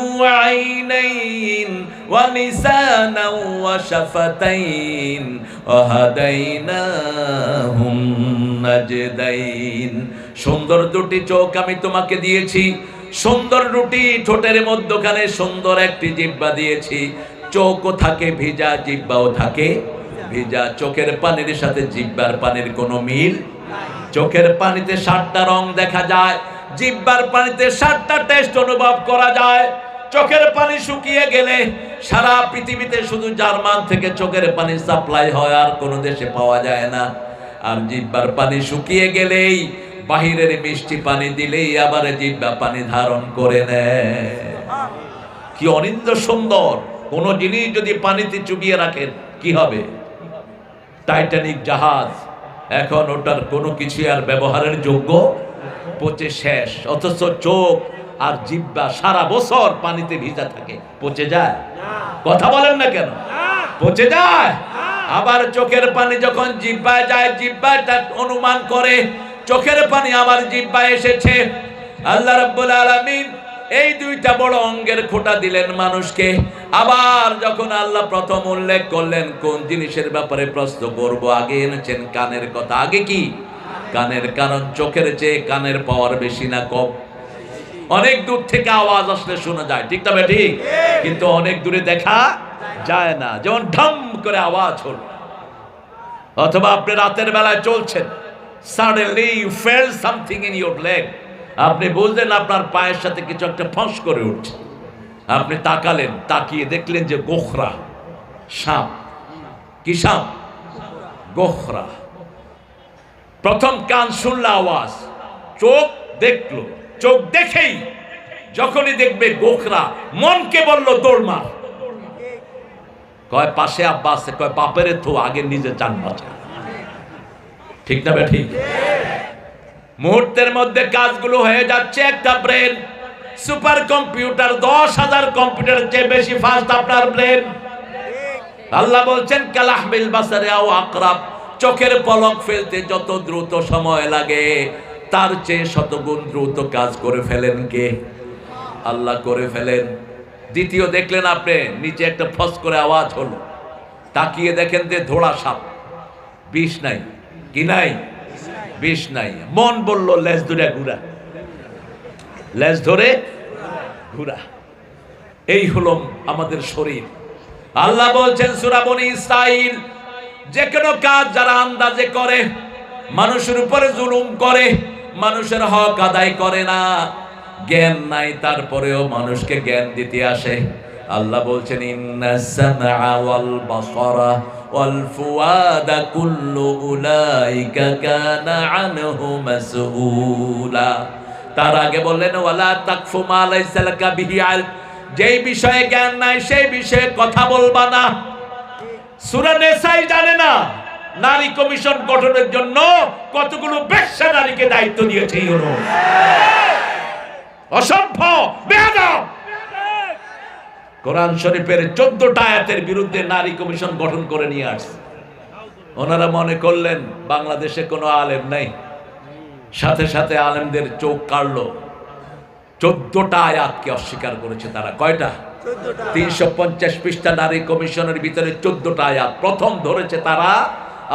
আইনাইন ওয়া লিসানান ওয়া শাফাতাইন ওয়া হাদাইনাহুম নাজদাইন। সুন্দর দুটি চোখ আমি তোমাকে দিয়েছি, সুন্দর দুটি ঠোঁটের মধ্যখানে সুন্দর একটি জিহ্বা দিয়েছি। চোখও থাকে ভিজা, জিহ্বাও থাকে ভিজা। চোখের পানির সাথে জিহ্বার পানির কোনো মিল। চোখের পানিতে 7টা রং দেখা যায়, জিহ্বার পানিতে 7টা টেস্ট অনুভব করা যায়। চোখের পানি শুকিয়ে গেলে সারা পৃথিবীতে শুধু জার্মান থেকে চোখের পানি সাপ্লাই হয়, আর কোনো দেশে পাওয়া যায় না। আর জিহ্বার পানি শুকিয়ে গেলেই, বাহিরের মিষ্টি পানি দিলেই আবার জিহ্বা পানি ধারণ করে নেয়। কি অনিন্দ্য সুন্দর! কোন জিনিস যদি পানিতে চুবিয়ে রাখেন কি হবে? টাইটানিক জাহাজ, এখন ওটার কোনো কিছু আর ব্যবহারের যোগ্য, পচে শেষ। অথচ চোখ আর জিহ্বা সারা বছর পানিতে ভিজা থাকে, পচে যায়? কথা বলেন না কেন? পচে যায়। আবার চোখের পানি যখন জিহ্বায় যায়, জিহ্বাটা অনুমান করে চোখের পানি আমার জিহ্বায় এসেছে। আল্লাহ রাব্বুল আলামিন এই দুইটা বড় অঙ্গের খোঁটা দিলেন মানুষকে। আবার যখন আল্লাহ প্রথম উল্লেখ করলেন কোন জিনিসের ব্যাপারে প্রশ্ন করব, আগে এনেছেন কানের কথা। আগে কি? কানের। কারণ চোখের চেয়ে কানের পাওয়ার বেশি না কম? অনেক দূর থেকে আওয়াজ আসলে শোনা যায়, ঠিক তবে ঠিক, কিন্তু অনেক দূরে দেখা যায় না। যেমন ঢম করে আওয়াজ হলো, অথবা আপনি রাতের বেলায় চলছেন, suddenly you felt something in your leg, আপনি বুঝলেন আপনার পায়ের সাথে কিছু একটা ফস করে উঠছে, আপনি তাকালেন, তাকিয়ে দেখলেন যে গোখরা সাপ। কি সাপ? গোখরা। প্রথম কান শুনল আওয়াজ, চোখ দেখলো, চোখ দেখেই যখনই দেখবে গোখরা, মনকে বলল দৌড় মার। কয় পাশে আব্বা আছে, কয় বাপের তো আগে নিজে জান বাঁচা, ঠিক না বে ঠিক? মুহূর্তের মধ্যে কাজগুলো হয়ে যাচ্ছে। একটা ব্রেন সুপার কম্পিউটার, 10,000 কম্পিউটারের চেয়ে বেশি ফাস্ট আপনার ব্রেন। আল্লাহ বলছেন কালাহমিল বাসারে আও আকরাব, চোখের পলক ফেলতে যত দ্রুত সময় লাগে তার চেয়ে শতগুণ দ্রুত কাজ করে ফেলেন কে? আল্লাহ করে ফেলেন। দ্বিতীয় দেখলেন আপনি নিচে একটা ফস করে আওয়াজ হলো, তাকিয়ে দেখেন যে ধোড়া সাপ, বিষ নাই। কি নাই? বিষ নাই। মন বলল লেজ ধরে ঘুরা, লেজ ধরে ঘুরা। এই হলো আমাদের শরীর। আল্লাহ বলছেন সূরা বনী ইসরাঈল, যে কোনো কাজ যারা আন্দাজে করে, মানুষের উপরে জুলুম করে, মানুষের হক আদায় করে না, জ্ঞান নাই, তারপরেও মানুষকে জ্ঞান দিতে আসে। আল্লাহ বলছেন ইন্নাস সামআ ওয়াল বাসারা ওয়াল ফুআদা কুল্লু উলাইকা কানা আনহু মাসউলা। তার আগে বললেন ওয়ালা তাকফু মা লাইসা লাকা বিহি ইলম, যেই বিষয়ে জ্ঞান নাই সেই বিষয়ে কথা বলবা না। সূরা নিসাই জানে না নারী কমিশন গঠনের জন্য কতগুলো বেশ্যা নারীকে দায়িত্ব দিয়েছে। অসভ্য, বেয়াদব। কোরআন শরীফের 14টা আয়াতের বিরুদ্ধে নারী কমিশন গঠন করে নিয়ে আসছে। ওনারা মনে করলেন বাংলাদেশে কোনো আলেম নাই, সাথে সাথে আলেমদের চোখ কাড়লো। 14টা আয়াতকে অস্বীকার করেছে তারা। কয়টা? 350 পৃষ্ঠা নারী কমিশনের ভিতরে 14টা আয়াত প্রথম ধরেছে তারা।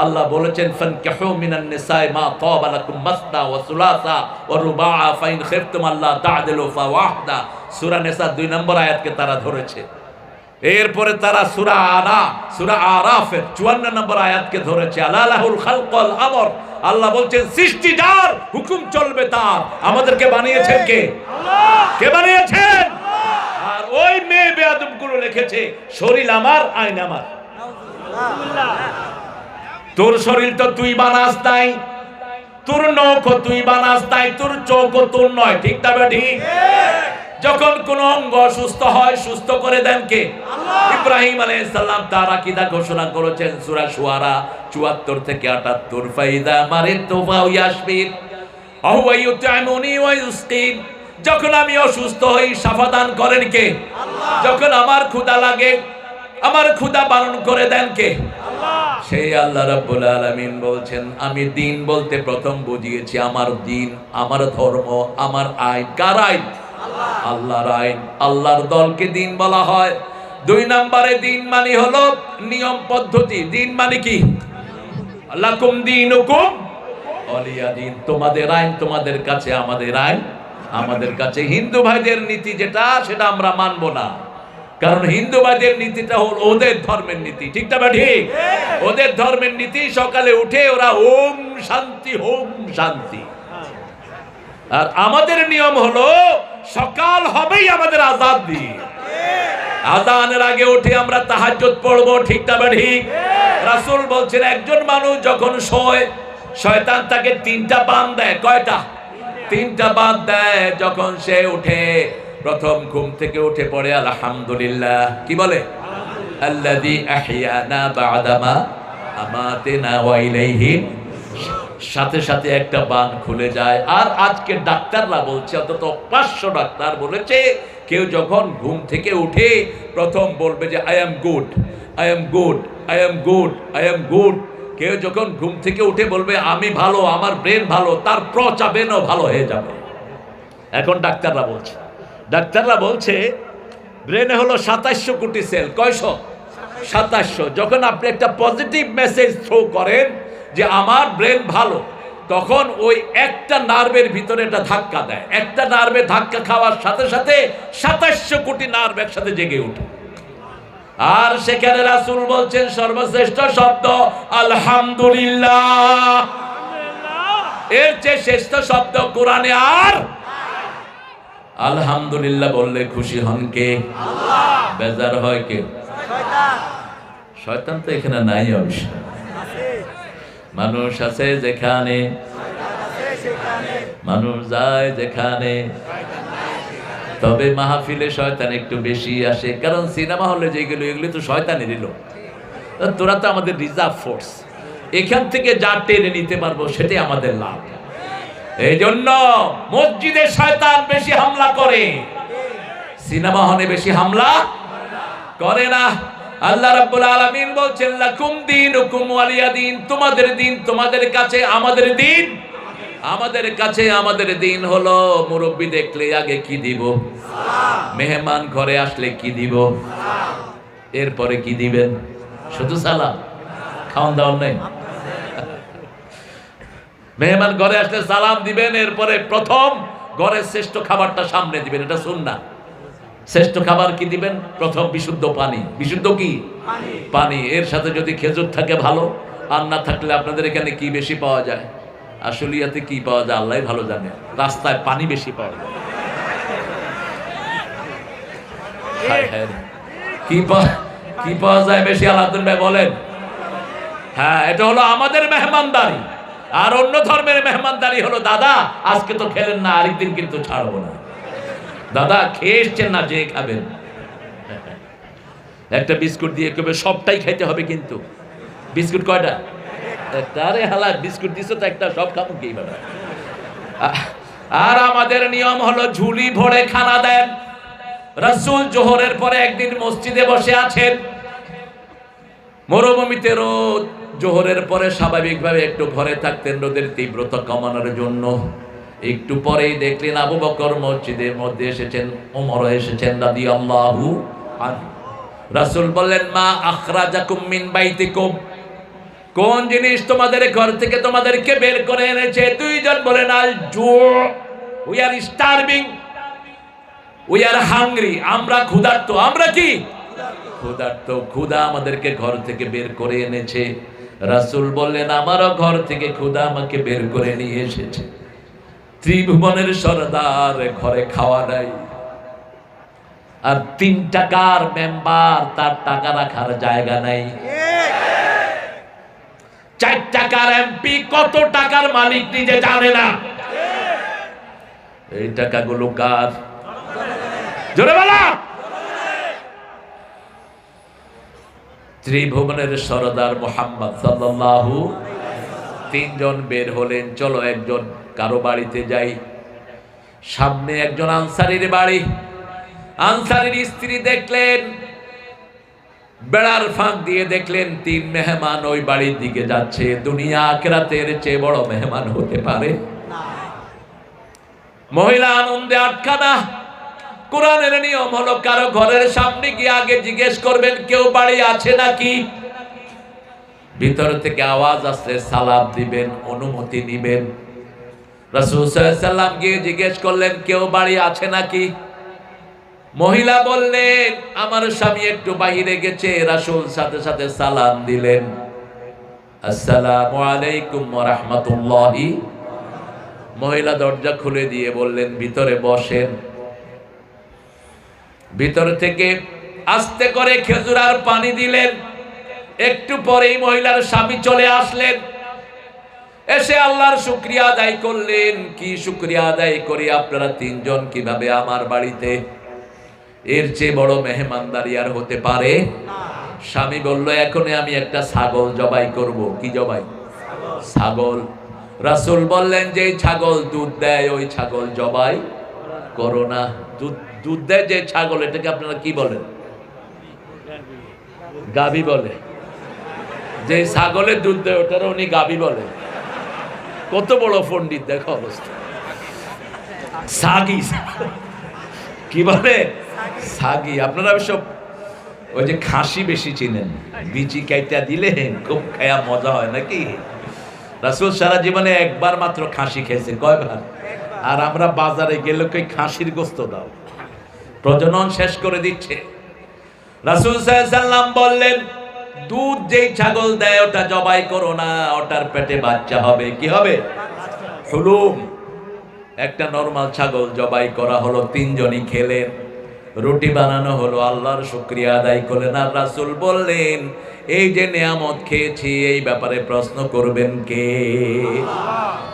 আল্লাহ বলেছেন ফানকিহু মিনান নিসাই মা তাবা লাকুম মাসনা ওয়া সুলাসা ওয়া রুবাআ ফাইন খিফতুম আল্লা তা'দিলু ফাওয়াহদা। সূরা নিসা 2 নম্বর আয়াতকে তারা ধরেছে। এরপরে তারা সূরা আরাফের 54 নম্বর আয়াতকে ধরেছে। আলালাহুল খালক ওয়াল আমর, আল্লাহ বলছেন সৃষ্টি যার, হুকুম চলবে তার। আমাদেরকে বানিয়েছেন কে? আল্লাহ। কে বানিয়েছেন? আর ওই মেয়ে বেয়াদবগুলো লিখেছে শরীর আমার, আইন আমার। তোর শরীর তো তুই বানাস নাই, তোর নখ তুই বানাস নাই, তোর চোখ তোর নয়, ঠিক না ঠিক? যখন কোন অঙ্গ অসুস্থ হয়, সুস্থ করে দেন কে? আল্লাহ। ইব্রাহিম আলাইহিস সালাম তার আকীদা ঘোষণা করেছেন সূরা শুআরা 74 থেকে 78, ফাইদা মারিতু ফায়াশফিন ওয়া হুয়া ইউত'আমুনি ওয়া ইউসকিন, যখন আমি অসুস্থ হই শাফা দান করেন কে? আল্লাহ। যখন আমার ক্ষুধা লাগে, আমার ক্ষুধা বারণ করে দেন কে? আল্লাহ। সেই আল্লাহ রাব্বুল আলামিন বলছেন আমি দিন বলতে প্রথম বুঝিয়েছি আমার দিন, আমার ধর্ম, আমার আইন। কার আইন? আল্লাহর আইন। আল্লাহর দলকে দিন বলা হয়। 2 নম্বরে দিন মানে হলো নিয়ম পদ্ধতি। দিন মানে কি? লাকুম দীনুকুম ওয়ালিয়া দিন, তোমাদের আইন তোমাদের কাছে, আমাদের আইন আমাদের কাছে। হিন্দু ভাইদের নীতি যেটা, সেটা আমরা মানব না, কারণ হিন্দু ভাইদের নীতিটা হলো ওদের ধর্মের নীতি, ঠিক না ঠিক? ওদের ধর্মের নীতি সকালে উঠে ওরা ওম শান্তি হোম শান্তি, আর আমাদের নিয়ম হলো সকাল হবেই আমাদের আযান দিয়ে, আযানের আগে উঠে আমরা তাহাজ্জুদ পড়বো, ঠিক না ঠিক? রাসূল বলছেন একজন মানুষ যখন শোয়, শয়তান তাকে 3টা বান দেয়। কয়টা? 3টা বান দেয়। যখন সে উঠে, প্রথম ঘুম থেকে উঠে পড়ে আলহামদুলিল্লাহ, কি বলে? আল্লাযী আহইয়ানা বা'দামা আমাতানা ওয়া ইলাইহি, সাথে সাথে একটা বান খুলে যায়। আর আজকে ডাক্তাররা বলছে, অন্তত 500 ডাক্তার বলেছে, কেউ যখন ঘুম থেকে উঠে প্রথম বলবে যে I am good, I am good, I am good, I am good. কেউ যখন ঘুম থেকে উঠে বলবে আমি ভালো, আমার ব্রেন ভালো, তার প্রচাবেনও ভালো হয়ে যাবে। এখন ডাক্তাররা বলছে ডাক্তাররা বলছে ব্রেনে হলো 2700 কোটি সেল। কয়শো? 2700। যখন আপনি একটা পজিটিভ মেসেজ থ্রো করেন যে আমার ব্রেন ভালো, তখন ওই একটা নার্ভের ভিতরে একটা ধাক্কা দেয়। একটা নার্ভে ধাক্কা খাওয়ার সাথে সাথে 2700 কোটি নার্ভ একসাথে জেগে ওঠে। আর সেখানে রাসূল বলছেন সর্বশ্রেষ্ঠ শব্দ আলহামদুলিল্লাহ। এর চেয়ে শ্রেষ্ঠ শব্দ কোরআনে আর। আলহামদুলিল্লাহ বললে খুশি হন কে? আল্লাহ। বেজার হয় কে? শয়তান। শয়তান তো এখানে নাই অবশ্য। মানুষ আছে যেখানে, মানুষ যায় যেখানে, তবে মাহফিলে শয়তান একটু বেশি আসে। কারণ সিনেমা হলে যেগুলো, এগুলো তো শয়তানের এলো। তোরা তো আমাদের রিজার্ভ ফোর্স, এখান থেকে যা টেনে নিতে পারবো সেটাই আমাদের লাভ। এই জন্য মসজিদে শয়তান বেশি হামলা করে, সিনেমা হলে বেশি হামলা করে না। আল্লাহ রাব্বুল আলামিন বলছেন লাকুম দীনুকুম ওয়ালিয়া দীন, তোমাদের দিন তোমাদের কাছে, আমাদের দিন আমাদের কাছে। আমাদের দিন হলো মুরব্বি দেখলে আগে কি দিব? সালাম। মেহমান ঘরে আসলে কি দিব? সালাম। এরপরে কি দিবেন? শুধু সালাম? খাওয়ান দাওয়ান নেই? মেহমান ঘরে আসলে সালাম দিবেন, এরপরে প্রথম ঘরের শ্রেষ্ঠ খাবারটা সামনে দিবেন, এটা সুন্নাহ। শ্রেষ্ঠ খাবার কি দিবেন? প্রথম বিশুদ্ধ পানি। বিশুদ্ধ কি? পানি। এর সাথে যদি খেজুর থাকে ভালো, আর না থাকলে আপনাদের এখানে কি বেশি পাওয়া যায়? আসলিয়াতে কি পাওয়া যায় আল্লাহ ভালো জানে। রাস্তায় পানি বেশি পাওয়া যায়। কি পাওয়া যায় বেশি আলাদুল ভাই বলেন? হ্যাঁ, এটা হলো আমাদের মেহমানদারি। আর অন্য ধর্মের মেহমানদারি হলো দাদা আজকে তো খেলেন না, আরেকদিন কিন্তু ছাড়বো না। দাদা খেয়ে এসছেন না, যে খাবেন। একটা বিস্কুট দিয়ে কেবে সবটাই খাইতে হবে, কিন্তু বিস্কুট কয়টা? তারে হালা বিস্কুট দিছো তো একটা, সব খাবো কি বাবা। আর আমাদের নিয়ম হলো ঝুলি ভরে খানা দেন। রাসূল জোহরের পরে একদিন মসজিদে বসে আছেন, মরুভূমিতে রোদ। জোহরের পরে স্বাভাবিকভাবে একটু ঘরে থাকতেন রোদের তীব্রতা কমানোর জন্য। একটু পরেই দেখলেন আবু বকর মসজিদের মধ্যে এসেছেন, ওমর এসেছেন রাদিয়াল্লাহু আনহু। রাসূল বললেন মা আখরাজাকুম মিন বাইতিকুম, কোন জিনিস তোমাদের ঘর থেকে তোমাদেরকে বের করে এনেছে? দুইজন বলেন আল জু, we are starving, we are hungry, আমরা ক্ষুধার্ত। আমরা কি ক্ষুধার্ত? ক্ষুধা আমাদেরকে ঘর থেকে বের করে এনেছে। রাসূল বললেন আমারও ঘর থেকে ক্ষুধা আমাকে বের করে নিয়ে এসেছে। ত্রিভুবনের সরদার ঘরে খাওয়া নাই, আর 3 টাকার মেম্বার, তার টাকা রাখার জায়গা নাই। 4 টাকার এমপি কত টাকার মালিক নিজে জানে না। এই টাকাগুলো কার? জোরে বলা। ত্রিভুবনের সরদার মুহাম্মদ সাল্লাল্লাহু। 3 জন বের হলেন, চলো একজন কারো বাড়িতে যাই। সামনে একজন আনসারীর বাড়ি। আনসারীর স্ত্রী দেখলেন, বেড়ার ফাঁক দিয়ে দেখলেন 3 মেহমান ওই বাড়ির দিকে যাচ্ছে। দুনিয়া আখিরাতের চেয়ে বড় মেহমান হতে পারে না। মহিলা আনন্দে আটখানা। কোরআনের নিয়ম হলো কারো ঘরের সামনে গিয়ে আগে জিজ্ঞেস করবেন কেউ বাড়ি আছে নাকি। ভিতর থেকে আওয়াজ আসলে সালাম দিবেন, অনুমতি নিবেন। রাসূল সাল্লাল্লাহু আলাইহি সাল্লাম গিয়ে জিজ্ঞেস করলেন কেউ বাড়ি আছে নাকি। মহিলা বললেন আমার স্বামী একটু বাইরে গেছে। রাসূল সাথে সাথে সালাম দিলেন, আসসালামু আলাইকুম ওয়া রাহমাতুল্লাহি। মহিলা দরজা খুলে দিয়ে বললেন ভিতরে বসেন। ভিতর থেকে আস্তে করে খেজুর আর পানি দিলেন। একটু পরেই মহিলার স্বামী চলে আসলেন। এসে আল্লাহর শুকরিয়া আদায় করলেন। কি শুকরিয়া আদায় করি, আপনারা 3 জন কিভাবে আমার বাড়িতে? এর চেয়ে বড় মেহমানদারি আর হতে পারে না। স্বামী বলল এখনই আমি একটা ছাগল জবাই করব। কি জবাই? ছাগল। রাসূল বললেন যে ছাগল দুধ দেয় ওই ছাগল জবাই করো না। দুধ দেয় যে ছাগল, এটাকে আপনারা কি বলেন? গাভী বলে। যে ছাগলের দুধ দেয় ওটার উনি গাভী বলে। কত বড় পণ্ডিত দেখো অবস্থা। সাগি কি বলে? সাগি। আপনারা সব ওই যে খাসি বেশি চিনেন, বিচি কাইটা দিলে খুব খায়া মজা হয় নাকি? রাসূল সারা জীবনে একবার মাত্র খাসি খেয়েছে, কয়বার? আর আমরা বাজারে গেলে কই খাসির গোস্ত দাও, প্রজনন শেষ করে দিচ্ছে। রাসূল সাল্লাল্লাহু আলাইহি সাল্লাম বললেন, দুধ যেই ছাগল দেয় ওটা জবাই করো না, ওটার পেটে বাচ্চা হবে। কি হবে? হুলুম। একটা নরমাল ছাগল জবাই করা হলো, তিনজনই খেলেন, রুটি বানানো হলো, আল্লাহর শুকরিয়া আদায় করলেন। আর রাসূল বললেন, এই যে নিয়ামত খেয়েছি এই ব্যাপারে প্রশ্ন করবেন কে?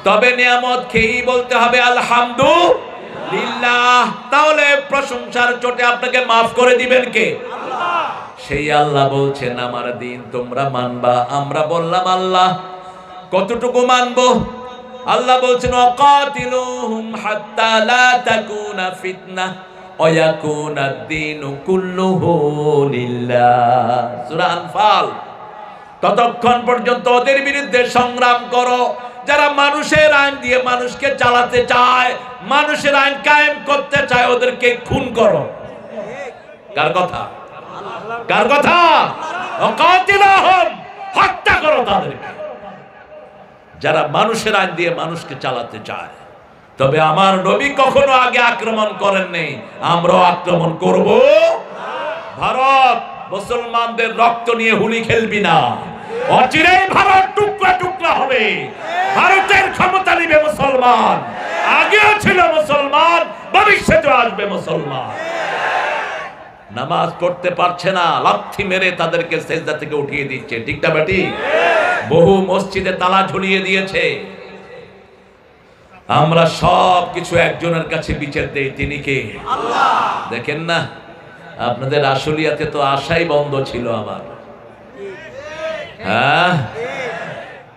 তবে নিয়ামত খেয়েই বলতে হবে আলহামদুলিল্লাহ। তাহলে প্রশংসার চোটে আপনাকে মাফ করে দিবেন কে? সেই আল্লাহ বলছেন, আমার দিন তোমরা মানবা। আমরা বললাম আল্লাহ কতটুকু মানবো? আল্লাহ বলছেন, ওয়াকাতিলুহুম হাত্তা লা তাকুনা ফিতনাহ ওয়া ইয়াকুনাদ দীনু কুল্লুহু লিল্লাহ। সূরা আনফাল। ততক্ষণ পর্যন্ত ওদের বিরুদ্ধে সংগ্রাম করো যারা মানুষের আইন দিয়ে মানুষকে চালাতে চায়, মানুষের আইন কায়েম করতে চায়, ওদেরকে খুন করো। কার কথা? কার কথা? ওয়াকাতিলুহুম, হত্যা করো তাদেরকে, যারা মানুষের আইন দিয়ে মানুষকে চালাতে চায়। তবে আমার নবী কখনো আগে আক্রমণ করেন নাই, আমরাও আক্রমণ করব। ভারত মুসলমানদের রক্ত নিয়ে হুলি খেলবি না, অচিরেই ভারত টুকরা টুকরা হবে। ভারতের ক্ষমতা নিবে মুসলমান, আগেও ছিল মুসলমান, ভবিষ্যতে আসবে মুসলমান। নামাজ পড়তে পারছে না, লাথি মেরে তাদেরকে সেজদা থেকে উঠিয়ে দিচ্ছে, ঠিক না বেটি? বহু মসজিদে তালা ঝুলিয়ে দিয়েছে। আমরা সব কিছু একজনের কাছে বিচার দেই, তিনি কে? আল্লাহ। দেখেন না, আপনাদের আশুলিয়াতে তো আশাই বন্ধ ছিল আমার। হ্যাঁ,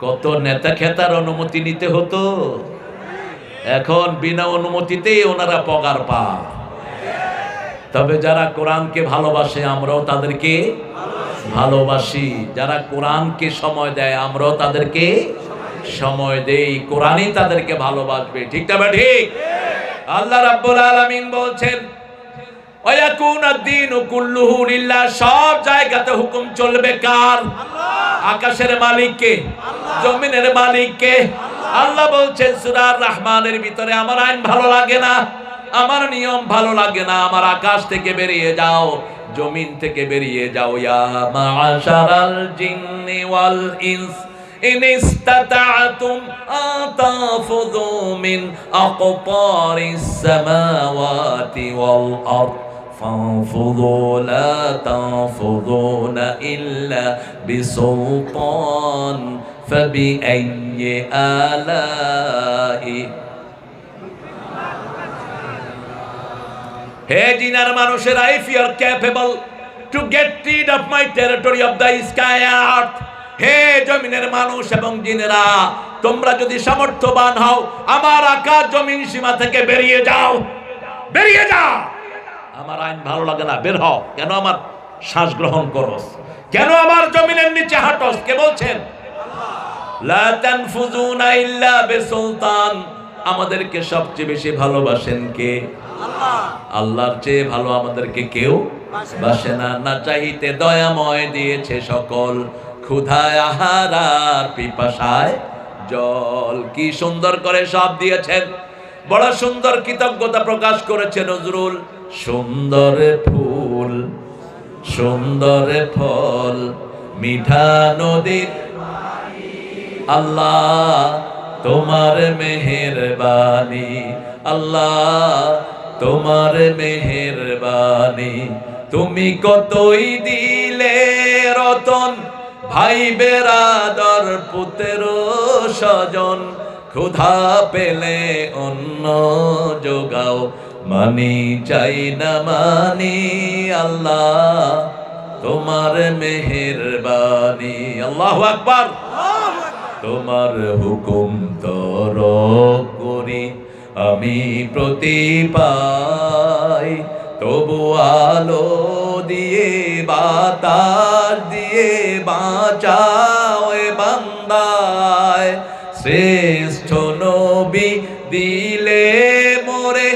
কত নেতা খেতার অনুমতি নিতে হতো, এখন বিনা অনুমতিতেই ওনারা পগার পায়। তবে যারা কোরআনকে ভালোবাসে আমরাও তাদেরকে ভালোবাসি, যারা কোরআনকে সময় দেয় আমরাও তাদেরকে সময় দেই, কোরআনই তাদেরকে ভালোবাসবে, ঠিক না ঠিক? আল্লাহ রাব্বুল আলামিন বলছেন, ওয়া ইয়াকুনাদ দীনু কুল্লুহু লিল্লাহ। সব জায়গাতে হুকুম চলবে কার? আল্লাহ। আকাশের মালিক কে? আল্লাহ। জমিনের মালিক কে? আল্লাহ। আল্লাহ বলছেন সূরা রহমানের ভিতরে, আমার আইন ভালো লাগে না, আমার নিয়ম ভালো লাগে না, আমার আকাশ থেকে বেরিয়ে যাও, জমিন থেকে বেরিয়ে যাও। ইয়া মা'আশারাল জিন্নি ওয়াল ইনস ইন ইসতাতা'তুম আতাফুযু মিন আকতারিস সামাওয়াতি ওয়াল আরদ ফানফুযু লা তানফুযুনা ইল্লা বিসুলতান ফাবিআইয়ি আলাই। হে জিনার মানুষেরা, if you are capable to get rid of my territory of the sky and earth, হে জমিনের মানুষ এবং জিনেরা, তোমরা যদি সামর্থ্যবান হও, আমার আকাশ জমিন সীমা থেকে বেরিয়ে যাও, বেরিয়ে যাও। আমার আইন ভালো লাগে না, বের হও। কেন আমার শ্বাস গ্রহণ করস? কেন আমার জমিনের নিচে হাঁটস? কে বলছেন? লা তানফুযুনা ইল্লা বিসুলতান। আমাদেরকে সবচেয়ে বেশি ভালোবাসেন কে? আল্লাহ। আল্লাহর চেয়ে ভালো আমাদেরকে কেউ বাসে না। না চাইতে দয়াময় দিয়েছে সকল, ক্ষুধায় আহার আর পিপাসায় জল। কি সুন্দর করে সব দিয়েছেন, বড় সুন্দর কৃতজ্ঞতা প্রকাশ করেছে নজরুল। সুন্দর ফুল, সুন্দর ফল, মিঠা নদীর আল্লাহ তোমার মেহেরবানি, আল্লাহ তোমার মেহেরবানি। তুমি কতই দিলে রতন, ভাই বেরাদর পুত্র স্বজন, ক্ষুধা পেলে অন্ন যোগাও, মানি চাই না মানি, আল্লাহ তোমার মেহেরবানি। আল্লাহু আকবার। তোমার হুকুম তর করি আমি প্রতি পাই, তবু আলো দিয়ে বাতাস দিয়ে বাঁচাও এ বান্দায়। শ্রেষ্ঠ নবী দিলে মোরে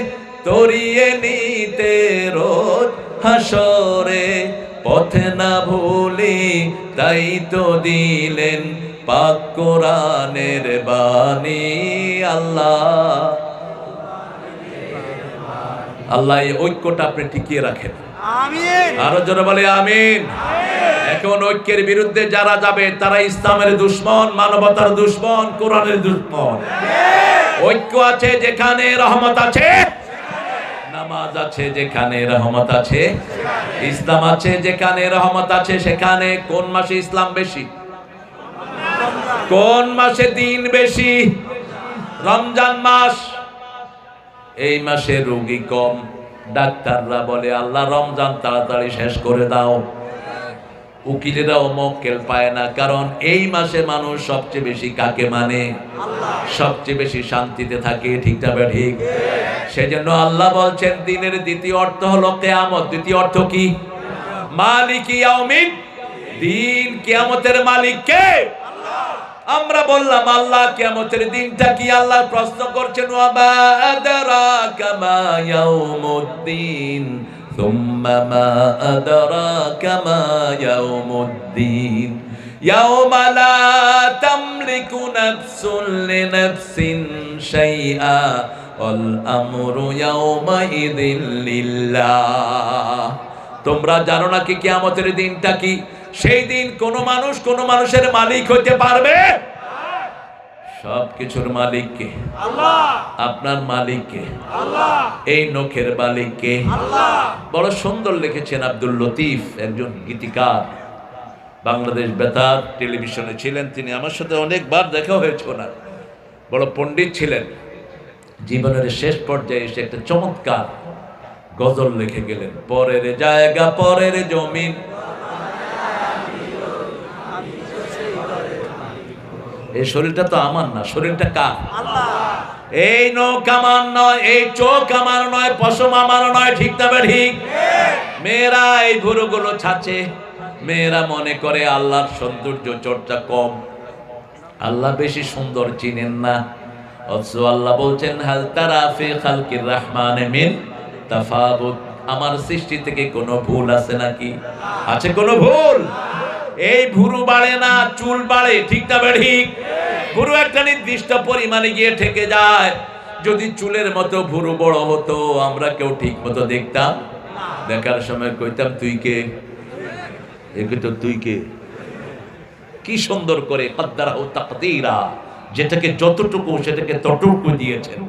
তরিয়ে নিতে হাসরে পথে না ভুলি, তাই তো দিলেন পাক কোরআনের বাণী। আল্লাহ আল্লাহ এই ঐক্যটা আপনি টিকিয়ে রাখেন, আমিন। আরো জোরে বলে আমিন। এখন ঐক্যের বিরুদ্ধে যারা যাবে তারা ইসলামের দুশমন, মানবতার দুশমন, কোরআনের দুশমন। ঐক্য আছে যেখানে রহমত আছে, নামাজ আছে যেখানে রহমত আছে, ইসলাম আছে যেখানে রহমত আছে, সেখানে কোন মাসে ইসলাম বেশি, কোন মাসে দিন বেশি? রমজান মাস। এই মাসে রোগী কম, ডাক্তাররা বলে আল্লাহ রমজান তাড়াতাড়ি শেষ করে দাও। উকিলেরাও মক্কেল পায় না, কারণ এই মাসে মানুষ সবচেয়ে বেশি কাকে মানে? সবচেয়ে বেশি শান্তিতে থাকে, ঠিক না ঠিক? সেজন্য আল্লাহ বলছেন দিনের দ্বিতীয় অর্থ হলো কিয়ামত। দ্বিতীয় অর্থ কি? মালিক ইয়াউমিদ দিন। কিয়ামতের মালিক কে? আমরা বললাম আল্লাহ। কিয়ামতের দিনটা কি? আল্লাহ প্রশ্ন করছেন ওয়া মা আদরাকা মা ইয়াউমুদ্দিন সুম্মা মা আদরাকা মা ইয়াউমুদ্দিন ইয়াউমা লা তামলিকু নাফসুন লিনাফসিন শাইআ ওয়াল আমরু ইয়াউমা ইযিল লিল্লাহ। তোমরা জানো না কি কিয়ামতের দিনটা কি? সেই দিন কোন মানুষ কোন মানুষের মালিক হইতে পারবে? সবকিছুর মালিক কে? আল্লাহ। আপনার মালিক কে? আল্লাহ। এই নখের মালিক কে? আল্লাহ। বড় সুন্দর লিখেছেন আব্দুল লতিফ, একজন গীতিকার, বাংলাদেশ বেতার টেলিভিশনে ছিলেন তিনি। আমার সাথে অনেকবার দেখা হয়েছে ওনার। বড় পণ্ডিত ছিলেন। জীবনের শেষ পর্যায়ে এসে একটা চমৎকার গজল লিখে গেলেন। পরের জায়গা পরের জমিন, এই শরীরটা তো আমার না, শরীরটা কার? আল্লাহ। এই নখ আমার নয়, এই চোখ আমার নয়, পশম আমার নয়, ঠিক না ঠিক? মেয়েরা এই ভুরুগুলো ছাড়ছে, মেয়েরা মনে করে আল্লাহর সৌন্দর্য চর্চা কম, আল্লাহ বেশি সুন্দর চিনেন না। অথচ আল্লাহ বলছেন হাল তারা ফি খালকির রহমানে মিন তাফাবুত। আমার সৃষ্টি থেকে কোনো ভুল আছে নাকি? আছে কোনো ভুল? এই ভুরু বাড়ে না, চুল বাড়ে, ঠিক না ঠিক? ভুরু একটা নির্দিষ্ট পরিমাণে গিয়ে ঠেকে যায়। যদি চুলের মতো ভুরু বড় হতো আমরা কেউ ঠিক মতো দেখতাম? দেখার সময় কইতাম তুই কে? একে তো তুই কে? কি সুন্দর করে কদ্দারাহু তাকদীরা, যেটাকে যতটুকু সেটাকে ততটুকু দিয়েছেন।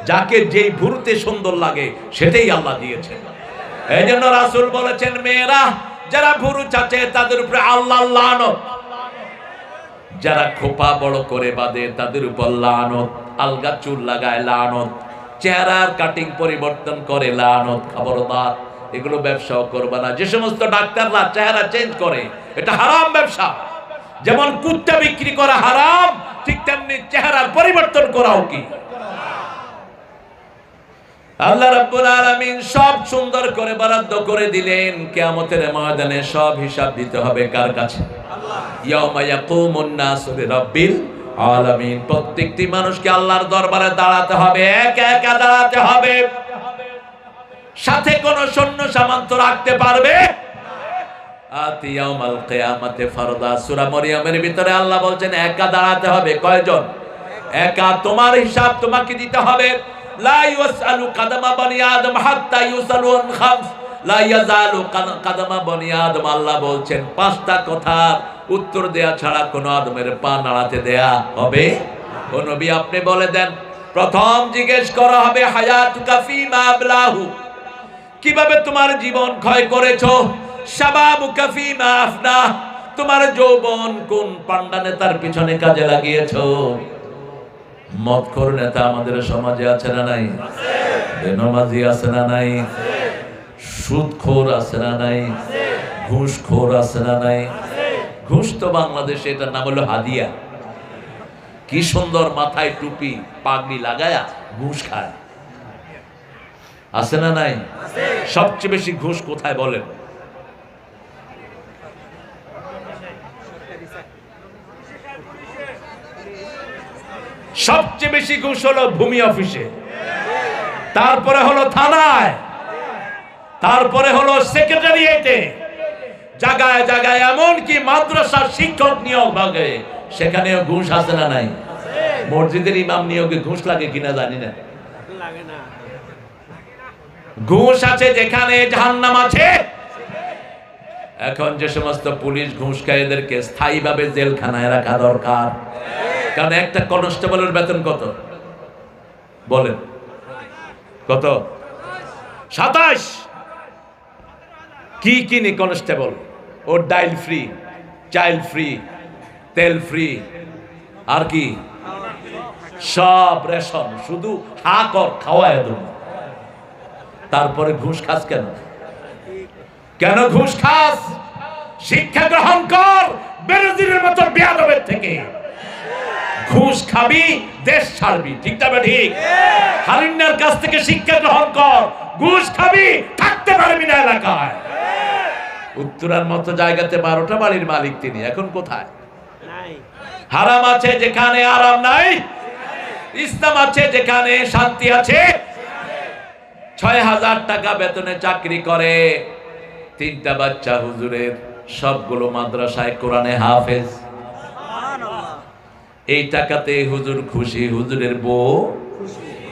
যাকে যেই ভুরুতে সুন্দর লাগে সেটাই আল্লাহ দিয়েছেন। এই জন্য রাসূল বলেছেন মেয়েরা যারা ভুরু চাচে তাদের উপরে আল্লাহর লানত, যারা খোপা বড় করে বাঁধে তাদের উপর লানত, আলগা চুল লাগায় লানত, চেহারার কাটিং পরিবর্তন করে লানত। খবরদার এগুলো ব্যবসাও করবে না। যে সমস্ত ডাক্তাররা চেহারা চেঞ্জ করে এটা হারাম ব্যবসা। যেমন কুত্তা বিক্রি করা হারাম, ঠিক তেমনি চেহারার পরিবর্তন করাও কি? আল্লাহ রাব্বুল আলামিন সব সুন্দর করে বরাদ্দ করে দিলেন। কিয়ামতের ময়দানে সব হিসাব দিতে হবে কার কাছে? আল্লাহ। ইয়াউমা ইয়াকুমুন নাসু লিরাব্বিল আলামিন। প্রত্যেকটি মানুষকে আল্লাহর দরবারে দাঁড়াতে হবে, একা একা দাঁড়াতে হবে। সাথে কোন সৈন্য সামন্ত রাখতে পারবে? আতি ইয়াউমাল কিয়ামাতি ফারদা। সূরা মরিয়মের ভিতরে আল্লাহ বলছেন একা দাঁড়াতে হবে। কয়জন? একা। তোমার হিসাব তোমাকে দিতে হবে। লা ইউসালু কাদামা বনি আদম হাত্তা ইউসালু আন খামস লা ইয়াজালু কাদামা বনি আদম। আল্লাহ বলছেন পাঁচটা কথার উত্তর দেয়া ছাড়া কোন আদমের পা নাড়াতে দেয়া হবে? ও নবী আপনি বলে দেন। প্রথম জিজ্ঞেস করা হবে হায়াতুকা ফিমা আবলাহু, কিভাবে তোমার জীবন ক্ষয় করেছো? শাবাবুকা ফিমা আফনা, তোমার যৌবন কোন পান্ডা নেতার পিছনে কাজে লাগিয়েছো? মদখোর নেতা আমাদের সমাজে আছে না নাই? বেনামাজি আছে না নাই? সুদখোর আছে না নাই? ঘুষখোর আছে না নাই? ঘুষ তো বাংলাদেশে এটার নাম হলো হাদিয়া। কি সুন্দর মাথায় টুপি পাগড়ি লাগায়া ঘুষ খায়, আছে না নাই? সবচেয়ে বেশি ঘুষ কোথায় বলেন? সবচেয়ে বেশি ঘুষ হলো ভূমি অফিসে, তারপরে হলো থানায়, তারপরে হলো সেক্রেটারিয়েটে, জায়গায় জায়গায় এমনকি মাদ্রাসার শিক্ষক নিয়োগ ভাগে সেখানেও ঘুষ আছে না নাই? মসজিদের ইমাম নিয়োগে ঘুষ লাগে কিনা জানি না, ঘুষ আছে যেখানে জাহান্নাম আছে। এখন যে সমস্ত পুলিশ ঘুষ খায় এদেরকে স্থায়ীভাবে জেলখানায় রাখা দরকার। কারণ একটা কনস্টেবলের বেতন কত বলেন? কত? 27। কি কিনে কনস্টেবল? ওর ডাইল ফ্রি, চাইল্ড ফ্রি, তেল ফ্রি, আর কি সব রেশন, শুধু হা কর খাওয়ায় দেব। তারপরে ঘুষ খাস কেন? কেন ঘুষ খাস? শিক্ষা গ্রহণ কর বেনজিরের মতো বেয়াদবের থেকে। ঘুষ খাবি, দেশ ছাড়বি, ঠিক না ঠিক? হারিন্নার কাছ থেকে শিক্ষা গ্রহণ কর, ঘুষ খাবি, থাকতে পারবি না এলাকায়। উত্তরার মতো জায়গাতে 12টা বাড়ির মালিক তিনি, এখন কোথায়? হারাম আছে যেখানে আরাম নাই, ইসলাম আছে যেখানে শান্তি আছে। 6000 টাকা বেতনে চাকরি করে, 3টা বাচ্চা হুজুরের, সবগুলো মাদ্রাসায় কোরআনে হাফেজ। এই টাকাতে হুজুর খুশি, হুজুরের বউ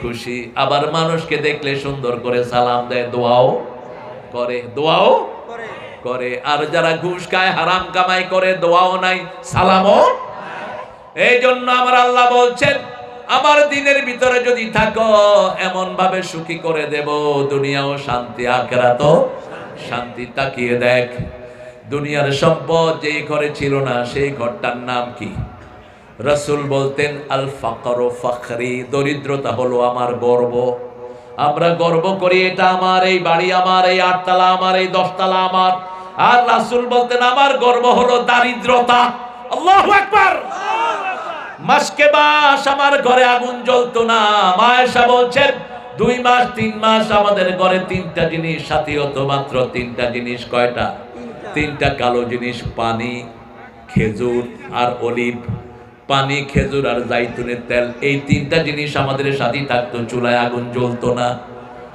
খুশি। আবার মানুষকে দেখলে সুন্দর করে সালাম দেয়, দোয়াও করে, দোয়াও করে। আর যারা ঘুষ খায়, হারাম কামাই করে, দোয়াও নাই, সালামও। এই জন্য আমার আল্লাহ বলছেন, আমার দিনের ভিতরে যদি থাকো এমন ভাবে সুখী করে দেব, দুনিয়াও শান্তি, আখিরাতও শান্তি। তাকিয়ে দেখ, দুনিয়ার সম্পদ যেই ঘরে ছিল না সেই ঘরটার নাম কি? রাসূল বলতেন, আল ফাকরু ফখরি, দরিদ্রতা হলো আমার গর্ব। আমরা গর্ব করি এটা আমার, এই বাড়ি আমার, এই 8 তলা আমার, এই 10 তলা আমার। আর রাসূল বলতেন, আমার গর্ব হলো দারিদ্রতা। আল্লাহু আকবার। মাসকে মাস আমার ঘরে আগুন জ্বলতো না। মা আয়েশা বলছেন, 2 মাস 3 মাস আমাদের ঘরে 3টা জিনিস সাথী হতো, মাত্র 3টা জিনিস। কয়টা? 3টা কালো জিনিস, পানি, খেজুর আর অলিভ। পানি, খেজুর আর জাইতুনের তেল, এই 3টা জিনিস আমাদের সাথে থাকতো, চুলায় আগুন জ্বলতো না।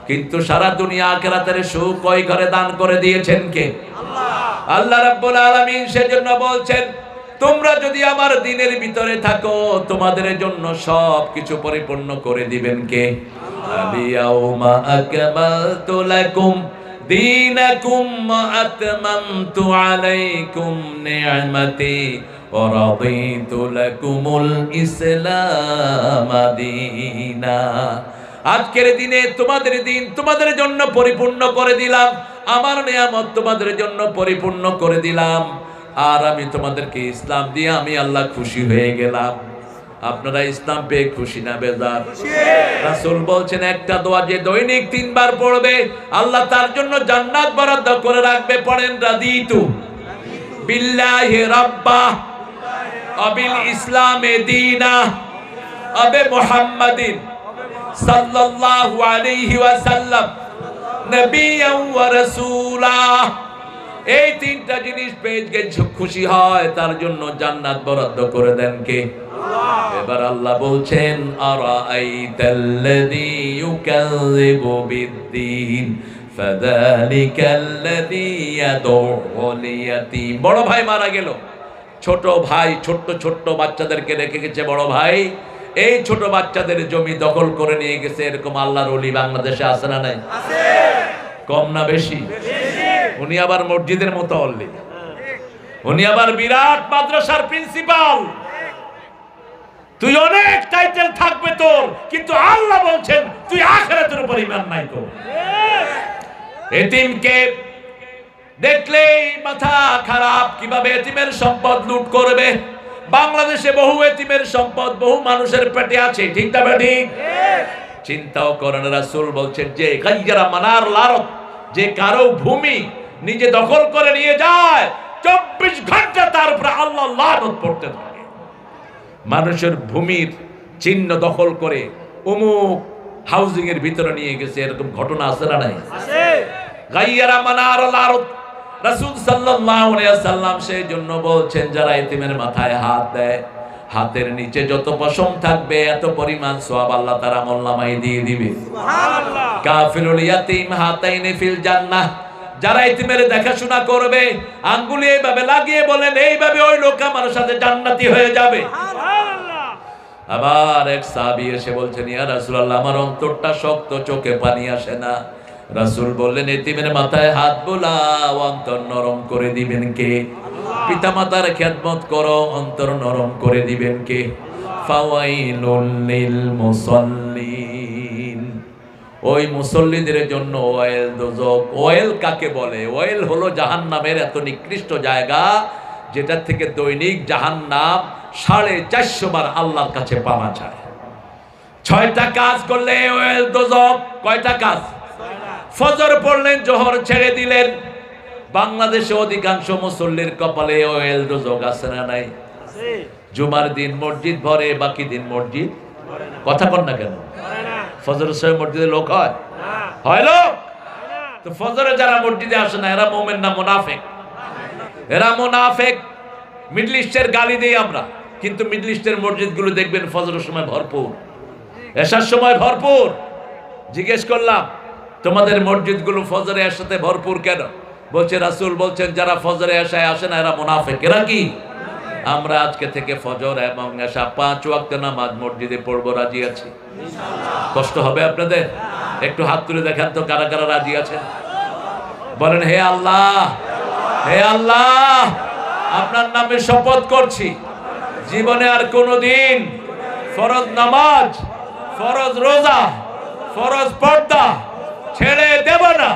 কিন্তু সারা দুনিয়া আখিরাতের সুখ কয় ঘরে দান করে দিয়েছেন কে? আল্লাহ। আল্লাহ রাব্বুল আলামিন সেজন্য বলছেন, তোমরা যদি আমার দিনের ভিতরে থাকো তোমাদের জন্য সব কিছু পরিপূর্ণ করে দিবেন কে? আলিয়াউমা আকমালতু লাকুম দীনাকুম ওয়া আতমামতু আলাইকুম নি'মাতি ওয়া রাদিতু লাকুমুল ইসলাম দীনা। আজকের দিনে তোমাদের দিন তোমাদের জন্য পরিপূর্ণ করে দিলাম, আমার নিয়ামত তোমাদের জন্য পরিপূর্ণ করে দিলাম, আর আমি তোমাদেরকে ইসলাম দিয়ে আমি আল্লাহ খুশি হয়ে গেলাম। আপনারা ইসলাম পেয়ে খুশি না বেজার? রাসূল বলছেন, একটা দোয়া যে দৈনিক 3 বার পড়বে আল্লাহ তার জন্য জান্নাত বরাদ্দ করে রাখবে। পড়েন, রাদিতু বিল্লাহি রাব্বা ওয়া বিল ইসলামি দীনা ওয়া বি মুহাম্মাদিন সাল্লাল্লাহু আলাইহি ওয়াসাল্লাম নবিয়্যান ওয়া রাসূলা। এই 3টা জিনিস পেয়ে খুশি হয়, তার জন্য জান্নাত বরাদ্দ করে দেন কে? আল্লাহ। এবার আল্লাহ বলছেন, আরাআইতাল্লাযী ইউকাযযিবু বিদ্দীন ফাযালিকাল্লাযী ইয়াদউল ইয়াতীম। বড় ভাই মারা গেল, ছোট ভাই ছোট্ট ছোট্ট বাচ্চাদেরকে রেখে গেছে বড় ভাই। এই ছোট বাচ্চাদের জমি দখল করে নিয়ে গেছে। এরকম আল্লাহর ওলি বাংলাদেশে আছে না নাই? আছে। কম না বেশি? উনি আবার মসজিদের মতো অল্লি, উনি আবার বিরাট মাদ্রাসার প্রিন্সিপাল। তুই অনেক টাইটেল থাকবে তোর, কিন্তু আল্লাহ বলছেন তুই আখিরাতের উপর ঈমান নাই তো। এতিমকে দেখলেই মাথা খারাপ, কিভাবে এতিমের সম্পদ লুট করবে। বাংলাদেশে বহু এতিমের সম্পদ বহু মানুষের পেটে আছে, ঠিক না ঠিক? চিন্তাও করেন। রাসূল বলছেন, যে গায়্যারা মানার লারত, যে কারো ভূমি নিজে দখল করে নিয়ে যায় 24 ঘন্টা তার উপরে আল্লাহ লানত পড়তে থাকে। মানুষের ভূমির চিহ্ন দখল করে অমুক হাউজিং এর ভিতরে নিয়ে গেছে, এরকম ঘটনা আছে না নাই? আছে। গায়্যারা মানার লারত। রাসূল সাল্লাল্লাহু আলাইহি ওয়াসাল্লাম সেই জন্য বলছেন, যারা এতিমের মাথায় হাত দেয় হাতের নিচে যত পশম থাকবে এত পরিমাণ সওয়াব আল্লাহ তার আমলনামায় দিয়ে দিবে। সুবহানাল্লাহ। কাফিলুল ইয়াতীম হাতাইনি ফিল জান্নাহ, যারা ইতিমের দেখাশোনা করবে আঙ্গুলে এইভাবে লাগিয়ে বলেন এইভাবে ওই লোক আমার সাথে জান্নাতি হয়ে যাবে। সুবহানাল্লাহ। আবার এক সাহাবী এসে বলছেন, ইয়া রাসূলুল্লাহ, আমার অন্তরটা শক্ত, চোখে পানি আসে না। রাসূল বললেন, এতিমের মাথায় হাত বোলাও, অন্তর নরম করে দিবেন কে? পিতামাতার খেদমত করো, অন্তর নরম করে দিবেন কে? ফাওয়াইলুল লিল মুসাল্লিন, ওই মুসল্লিদের জন্য ওয়াইল দোজক। ওয়াইল কাকে বলে? ওয়াইল হলো জাহান্নামের এত নিকৃষ্ট জায়গা যেটা থেকে দৈনিক জাহান্নাম 450 বার আল্লাহর কাছে পাওয়া যায়। 6টা কাজ করলে ওয়াইল দোজক। কয়টা কাজ? ফজর পড়লেন, জোহর ছেড়ে দিলেন। বাংলাদেশে অধিকাংশ মুসল্লির কপালে ওয়াইল দোজক আছে না নাই? জুমার দিন মসজিদ ভরে, বাকি দিন মসজিদ কথা কর না কেন? ফজরের সময় মসজিদে লোক হয়? হয় লোক? তো ফজরে যারা মসজিদে আসে না এরা মুমিন না মুনাফিক? এরা মুনাফিক। মিডল ইস্টের গালি দেই আমরা, কিন্তু মিডল ইস্টের মসজিদগুলো দেখবেন ফজরের সময় ভরপুর, এশার সময় ভরপুর। জিজ্ঞেস করলাম, তোমাদের মসজিদগুলো ফজরে এশাতে ভরপুর কেন? বলছে রাসূল বলছেন যারা ফজরে এশায় আসে না এরা মুনাফিক। এরা কি? আমরা আজকে থেকে ফজর এবং এশা 5 ওয়াক্ত নামাজ মসজিদে পড়বো, রাজি আছি? কষ্ট হবে আপনাদের? একটু হাত তুলে দেখান তো কারা কারা রাজি আছেন। বলেন, হে আল্লাহ, হে আল্লাহ, আপনার নামে শপথ করছি জীবনে আর কোনোদিন ফরজ নামাজ, ফরজ রোজা, ফরজ পর্দা ছেড়ে দেব না।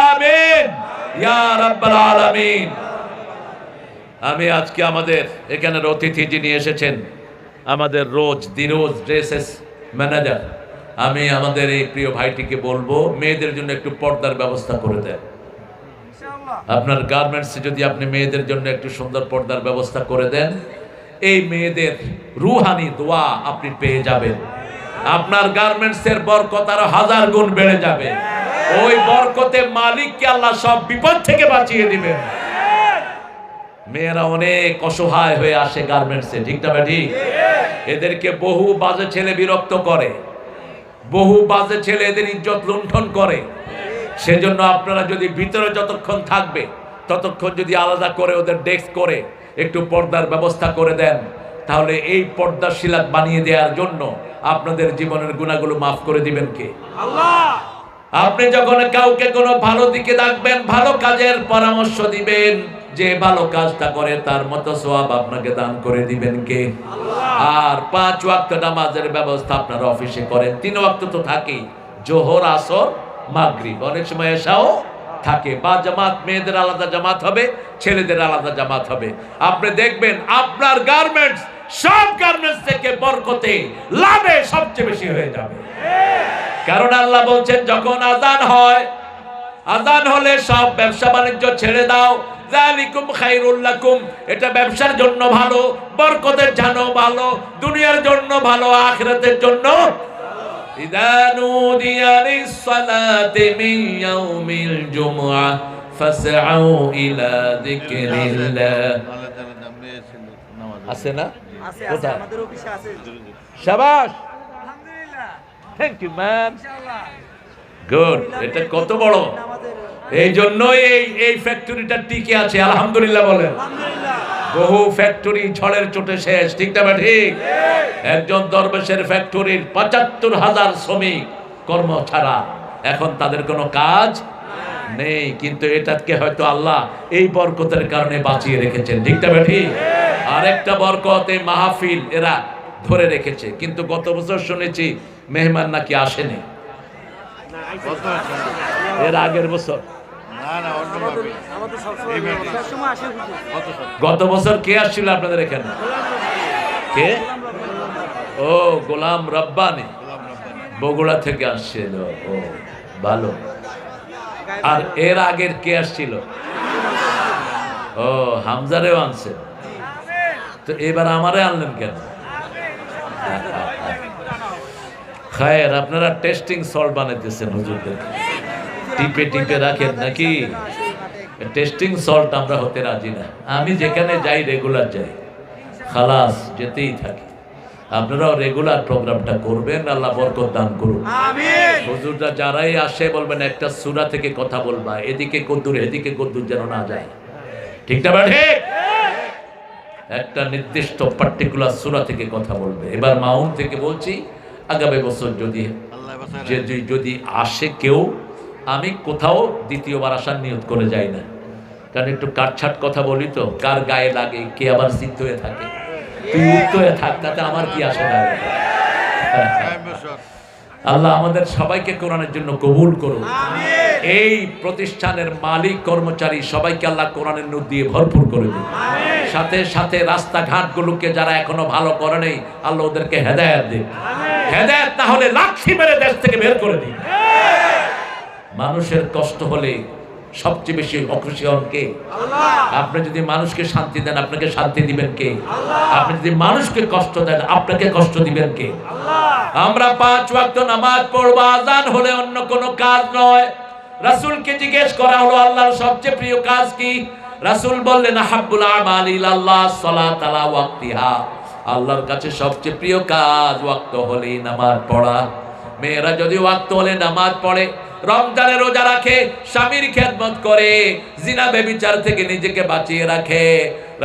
আমিন ইয়া রাব্বাল আলামিন। আমি আজকে আমাদের এখানের অতিথি যিনি এসেছেন, আমাদের দিরোজ ড্রেসেস ম্যানেজার, আমি আমাদের এই প্রিয় ভাইটিকে বলবো মেয়েদের জন্য একটু পর্দার ব্যবস্থা করে দেন। আপনার গার্মেন্টসে যদি আপনি মেয়েদের জন্য একটু সুন্দর পর্দার ব্যবস্থা করে দেন, এই মেয়েদের রুহানি দোয়া আপনি পেয়ে যাবেন। আপনার গার্মেন্টসের বরকত আরো 1000 গুণ বেড়ে যাবে। ওই বরকতে মালিককে আল্লাহ সব বিপদ থেকে বাঁচিয়ে দিবেন। মেয়েরা অনেক অসহায় হয়ে আসে গার্মেন্টসে, ঠিক না ঠিক? এদেরকে বহু বাজে ছেলে বিরক্ত করে, বহু বাজে ছেলে এদের ইজ্জত লুণ্ঠন করে। সেজন্য আপনারা যদি ভিতরে যতক্ষণ থাকবে ততক্ষণ যদি আলাদা করে ওদের ডেস্ক করে একটু পর্দার ব্যবস্থা করে দেন, তাহলে এই পর্দার শিলাত বানিয়ে দেওয়ার জন্য আপনাদের জীবনের গুনাহগুলো মাফ করে দিবেন কে? আল্লাহ। আপনি যখন কাউকে কোনো ভালো দিকে ডাকবেন, ভালো কাজের পরামর্শ দিবেন, যে ভালো কাজটা করে তার মতো সওয়াব আপনাকে দান করে দিবেন কে? আল্লাহ। আর 5 ওয়াক্ত নামাজের ব্যবস্থা আপনারা অফিসে করেন। 3 ওয়াক্ত তো থাকেই, জোহর, আসর, মাগরিব, অনেক সময় এশাও থাকে। বা জামাত, মেয়েদের আলাদা জামাত হবে, ছেলেদের আলাদা জামাত হবে। আপনি দেখবেন আপনার গার্মেন্টস সব গার্মেন্টস থেকে বরকতে লাভে সবচেয়ে বেশি হয়ে যাবে। কারণ আল্লাহ বলছেন যখন আযান হয়, আযান হলে সব ব্যবসা বাণিজ্য ছেড়ে দাও, যালিকুম খায়রুল লাকুম, এটা ব্যবসার জন্য ভালো, বরকতের জন্য ভালো, দুনিয়ার জন্য ভালো, আখিরাতের জন্য। ইযা নুদিয়া লিস-সালাতি মিন ইয়াউমিল জুমআহ ফাসআউ ইলা যিকরিল্লাহ। আছে না? আছে, আমাদের অফিসে আছে। শাবাশ, আলহামদুলিল্লাহ, থ্যাংক ইউ ম্যান, ইনশাআল্লাহ, গুড। এটা কত বড়, এই জন্যই এই ফ্যাক্টরিটা টিকে আছে, আলহামদুলিল্লাহ বলেন। বহু ফ্যাক্টরি ঝড়ের চোটে শেষ, ঠিক না ঠিক? একজন দরবেশের ফ্যাক্টরির ৭৫,০০০ শ্রমিক কর্ম ছাড়া, এখন তাদের কোনো কাজ নেই। কিন্তু এটাকে হয়তো আল্লাহ এই বরকতের কারণে বাঁচিয়ে রেখেছেন, ঠিক না ঠিক? আরেকটা বরকত এই মাহফিল এরা ধরে রেখেছে। কিন্তু গত বছর শুনেছি মেহমান নাকি আসেনি, এর আগের বছর। গত বছর কে আসছিল আপনাদের এখানে? কে? ও, গোলাম রব্বানি বগুড়া থেকে আসছিল। ও ভালো। আর এর আগের কে আসছিল? ও, হামজারেও আনছে। তো এবার আমারে আনলেন কেন? খায়ের, আপনারা টেস্টিং সল্ট বানাইতেছেন হুজুরদের, টিপে টিপে রাখেন নাকি? টেস্টিং সল্ট আমরা হতে রাজি না। আমি যেখানে যাই রেগুলার যাই, খালাস যেতেই থাকে। আপনারাও রেগুলার প্রোগ্রামটা করবেন, আল্লাহ বরকত দান করুন। আমিন। হুজুররা যারাই আসে বলবেন একটা সূরা থেকে কথা বলবা, এদিকে কদ্দুর এদিকে কদ্দুর যেন না যায়, ঠিক না? ঠিক, একটা নির্দিষ্ট পার্টিকুলার সূরা থেকে কথা বলবে। এবার মাউন থেকে বলছি, আগামী বছর যদি আসে কেউ, আমি কোথাও দ্বিতীয়বার আসার নিয়ত করে যাই না, কারণ একটু কাটছাট কথা বলি তো, কার গায়ে লাগে, কে আবার সিদ্ধ হয়ে থাকে। তুই উক্ত হয়ে থাক, তাতে আমার কি আসে না। আল্লাহ আমাদের সবাইকে কোরআনের জন্য কবুল করুন। এই প্রতিষ্ঠানের মালিক কর্মচারী সবাইকে আল্লাহ কোরআনের নূর দিয়ে ভরপুর করে দিন। সাথে সাথে রাস্তাঘাটগুলোকে যারা এখনো ভালো করে নেই, আল্লাহ ওদেরকে হেদায়েত দিন। হেদায়েত না হলে লাঠি মেরে দেশ থেকে বের করে দিন। মানুষের কষ্ট হলে সবচেয়ে বেশি অখুশি হন কে? আপনি যদি মানুষকে শান্তি দেন, আপনাকে শান্তি দিবেন কে? আপনি যদি মানুষকে কষ্ট দেন, আপনাকে কষ্ট দিবেন কে? আমরা 5 ওয়াক্ত নামাজ পড়ব, আযান হলে অন্য কোনো কাজ নয়। রাসূলকে জিজ্ঞেস করা হলো আল্লাহর সবচেয়ে প্রিয় কাজ কি? রাসূল বললেন হাব্বুল আমালি ইলাল্লাহ সালাত আলা ওয়াক্তিহা। আল্লাহর কাছে সবচেয়ে প্রিয় কাজ ওয়াক্ত হলেই নামাজ পড়া। মেয়েরা যদি ওয়াক্ত হলে নামাজ পড়ে, রমজানে রোজা রাখে, স্বামীর খেদমত করে, জিনা ব্যভিচার থেকে নিজেকে বাঁচিয়ে রাখে,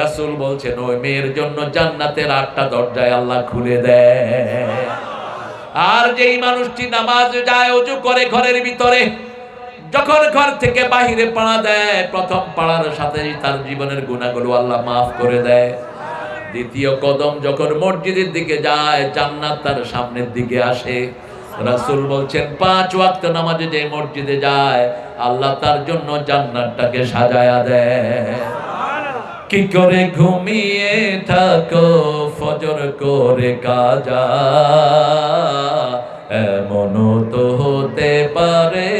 রাসূল বলছেন ওই মেয়ের জন্য জান্নাতের 8টা দরজায় আল্লাহ খুলে দেয়। আর যেই মানুষটি নামাজ যায়, ওযু করে ঘরের ভিতরে, যখন ঘর থেকে বাহিরে পাড়া দেয়, প্রথম পাড়ার সাথেই তার জীবনের গুনাহগুলো আল্লাহ মাফ করে দেয়। দ্বিতীয় কদম যখন মসজিদের দিকে যায়, জান্নাত তার সামনের দিকে আসে। রাসূল বলছেন 5 ওয়াক্ত নামাজে যে মসজিদে যায়, আল্লাহ তার জন্য জান্নাতটাকে সাজায়া দেয়। কি করে ঘুমিয়ে থাকো ফজর করে কাজা, এমনও তো হতে পারে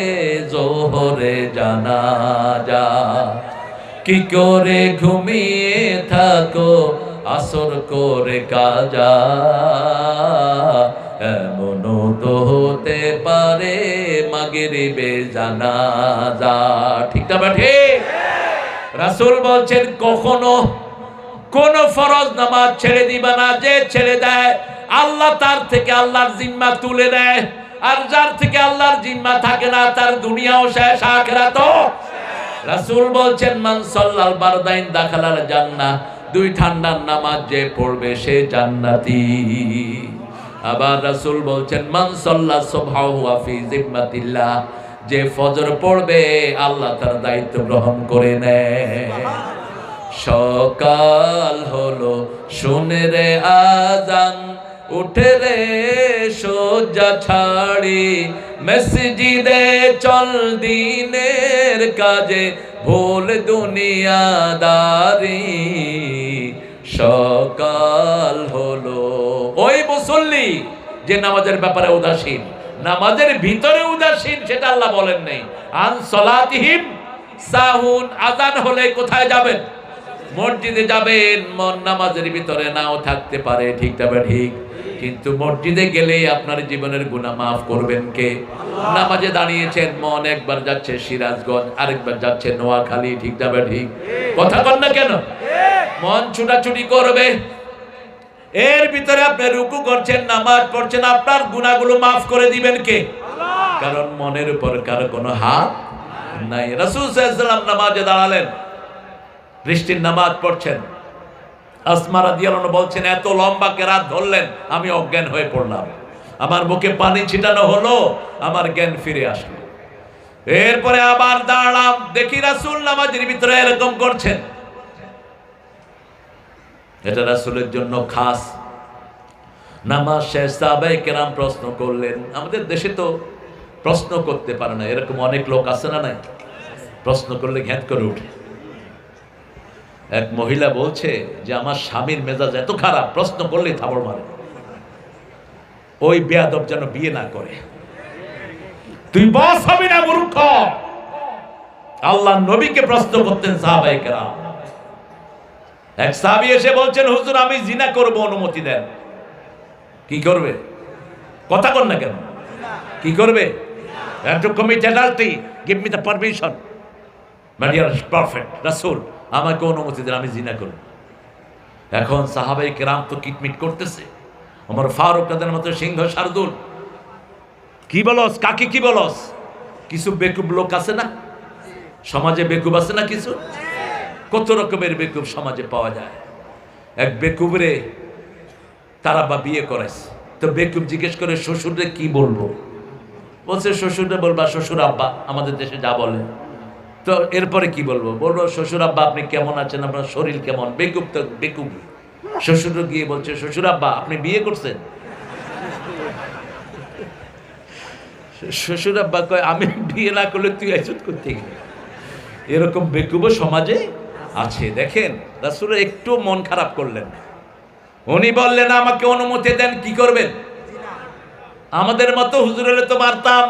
যোহরে জানাজা। কি করে ঘুমিয়ে থাকো আসর করে কাজা, এমনও তো হতে পারে মাগরিবে জানাজা। ঠিক না? ঠিক। রাসূল বলছেন কখনো কোন ফরজ নামাজ ছেড়ে দিবা না। যে ছেড়ে দেয় আল্লাহ তার থেকে আল্লাহর জিম্মা তুলে নেয়, আর যার থেকে আল্লাহর জিম্মা থাকে না, তার দুনিয়াও শেষ, আখিরাতও। রাসূল বলছেন মান সাল্লাল বারদাইন দাখালাল জান্নাহ। 2 ঠান্ডার নামাজ যে পড়বে সে জান্নাতি। আবার রাসূল বলছেন মান সাল্লা সুবহাহু ওয়া ফি জিম্মাতিল্লাহ। যে ফজর পড়বে আল্লাহ তার দায়িত্ব গ্রহণ করে নেয়। সকাল হলো শুনে রে আজান, উঠে রে শয্যা ছাড়ি, মসজিদে চল দিনের কাজে, ভুল দুনিয়াদারি। সকাল হলো। ওই মুসল্লি যে নামাজের ব্যাপারে উদাসীন, নামাজের ভিতরে উদাসীন, সেটা আল্লাহ বলেন নাই। আন সলাতিহিম সাহুন। আযান হলে কোথায় যাবেন? মসজিদে যাবেন। মন নামাজের ভিতরে নাও থাকতে পারে, ঠিক তবে ঠিক, কিন্তু মসজিদে গেলেই আপনার জীবনের গুনাহ মাফ করবেন কে? নামাজে দাঁড়িয়েছেন, মন একবার যাচ্ছে সিরাজগঞ্জ, আরেকবার যাচ্ছে নোয়াখালী, ঠিক তবে ঠিক, কথা বল না কেন? মন ছুটাছুটি করবে। এর ভিতরে আপনি রুকু করছেন, নামাজ পড়ছেন, আপনার গুনাহগুলো মাফ করে দিবেন কে? কারণ মনের উপর কারো কোনো হাত নাই। রাসূল সাল্লাল্লাহু আলাইহি ওয়াসাল্লাম নামাজে দাঁড়ালেন, বৃষ্টির নামাজ পড়ছেন। আসমা রাদিয়াল্লাহু আনহা বলছেন এত লম্বা কেরাত ধরলেন, আমি অজ্ঞান হয়ে পড়লাম, আমার মুখে পানি ছিটানো হলো, আমার জ্ঞান ফিরে আসলো। এরপরে আবার দাঁড়ালাম, দেখি রাসূল নামাজের ভিতরে এরকম করছেন। এটা রাসূলের জন্য খাস। নামাজ শেষ, সাহাবায়ে কেরাম প্রশ্ন করলেন। আমাদের দেশে তো প্রশ্ন করতে পারে না, এরকম অনেক লোক আছে না? নাই, প্রশ্ন করলে ঘ্যাঁত করে উঠে। এক মহিলা বলছে যে আমার স্বামীর মেজাজ এত খারাপ, প্রশ্ন করলেই থাবড় মারে। ওই বেয়াদব যেন বিয়ে না করে। তুই বস হবি না মূর্খ। আল্লাহ নবীকে প্রশ্ন করতেন সাহাবায়ে কেরাম। এক সাহাবী এসে বলছেন হুজুর আমি জিনা করব, অনুমতি দেন। কি করবে? কথা কর না কেন? কি করবে? to commit adultery, give me the permission. But you are perfect, রাসূল আমাকে অনুমতি দেন, আমি জিনা করব। এখন সাহাবায়ে কেরাম তো কিটমিট করতেছে, ওমর ফারুক তাদের মতো সিংহ শার্দুল, কি বলস, কাকে কি বলস? কিছু বেকুব লোক আছে না সমাজে, বেকুব আছে না কিছু, কত রকমের বেকুব সমাজে পাওয়া যায়। এক বেকুবরে তারা বা বিয়ে করেছে, তো বেকুব জিজ্ঞেস করে শ্বশুরে কি বলবো, বলছে শ্বশুরে বলবা শ্বশুর আব্বা, আমাদের দেশে যা বলে। তো এরপরে কি বলবো, বলবো শ্বশুর আব্বা আপনি কেমন আছেন, আপনার শরীর কেমন। বেকুব তো বেকুব, শ্বশুর গিয়ে বলছে শ্বশুর আব্বা আপনি বিয়ে করছেন। শ্বশুর আব্বা কয় আমি বিয়ে না করলে তুই আইসুত করতে গেলি। এরকম বেকুবও সমাজে আছে। দেখেন রাসূল একটু মন খারাপ করলেন, উনি বললেন আমাকে অনুমতি দেন, কি করবেন? আমাদের মতো হুজুর হলে তো মারতাম।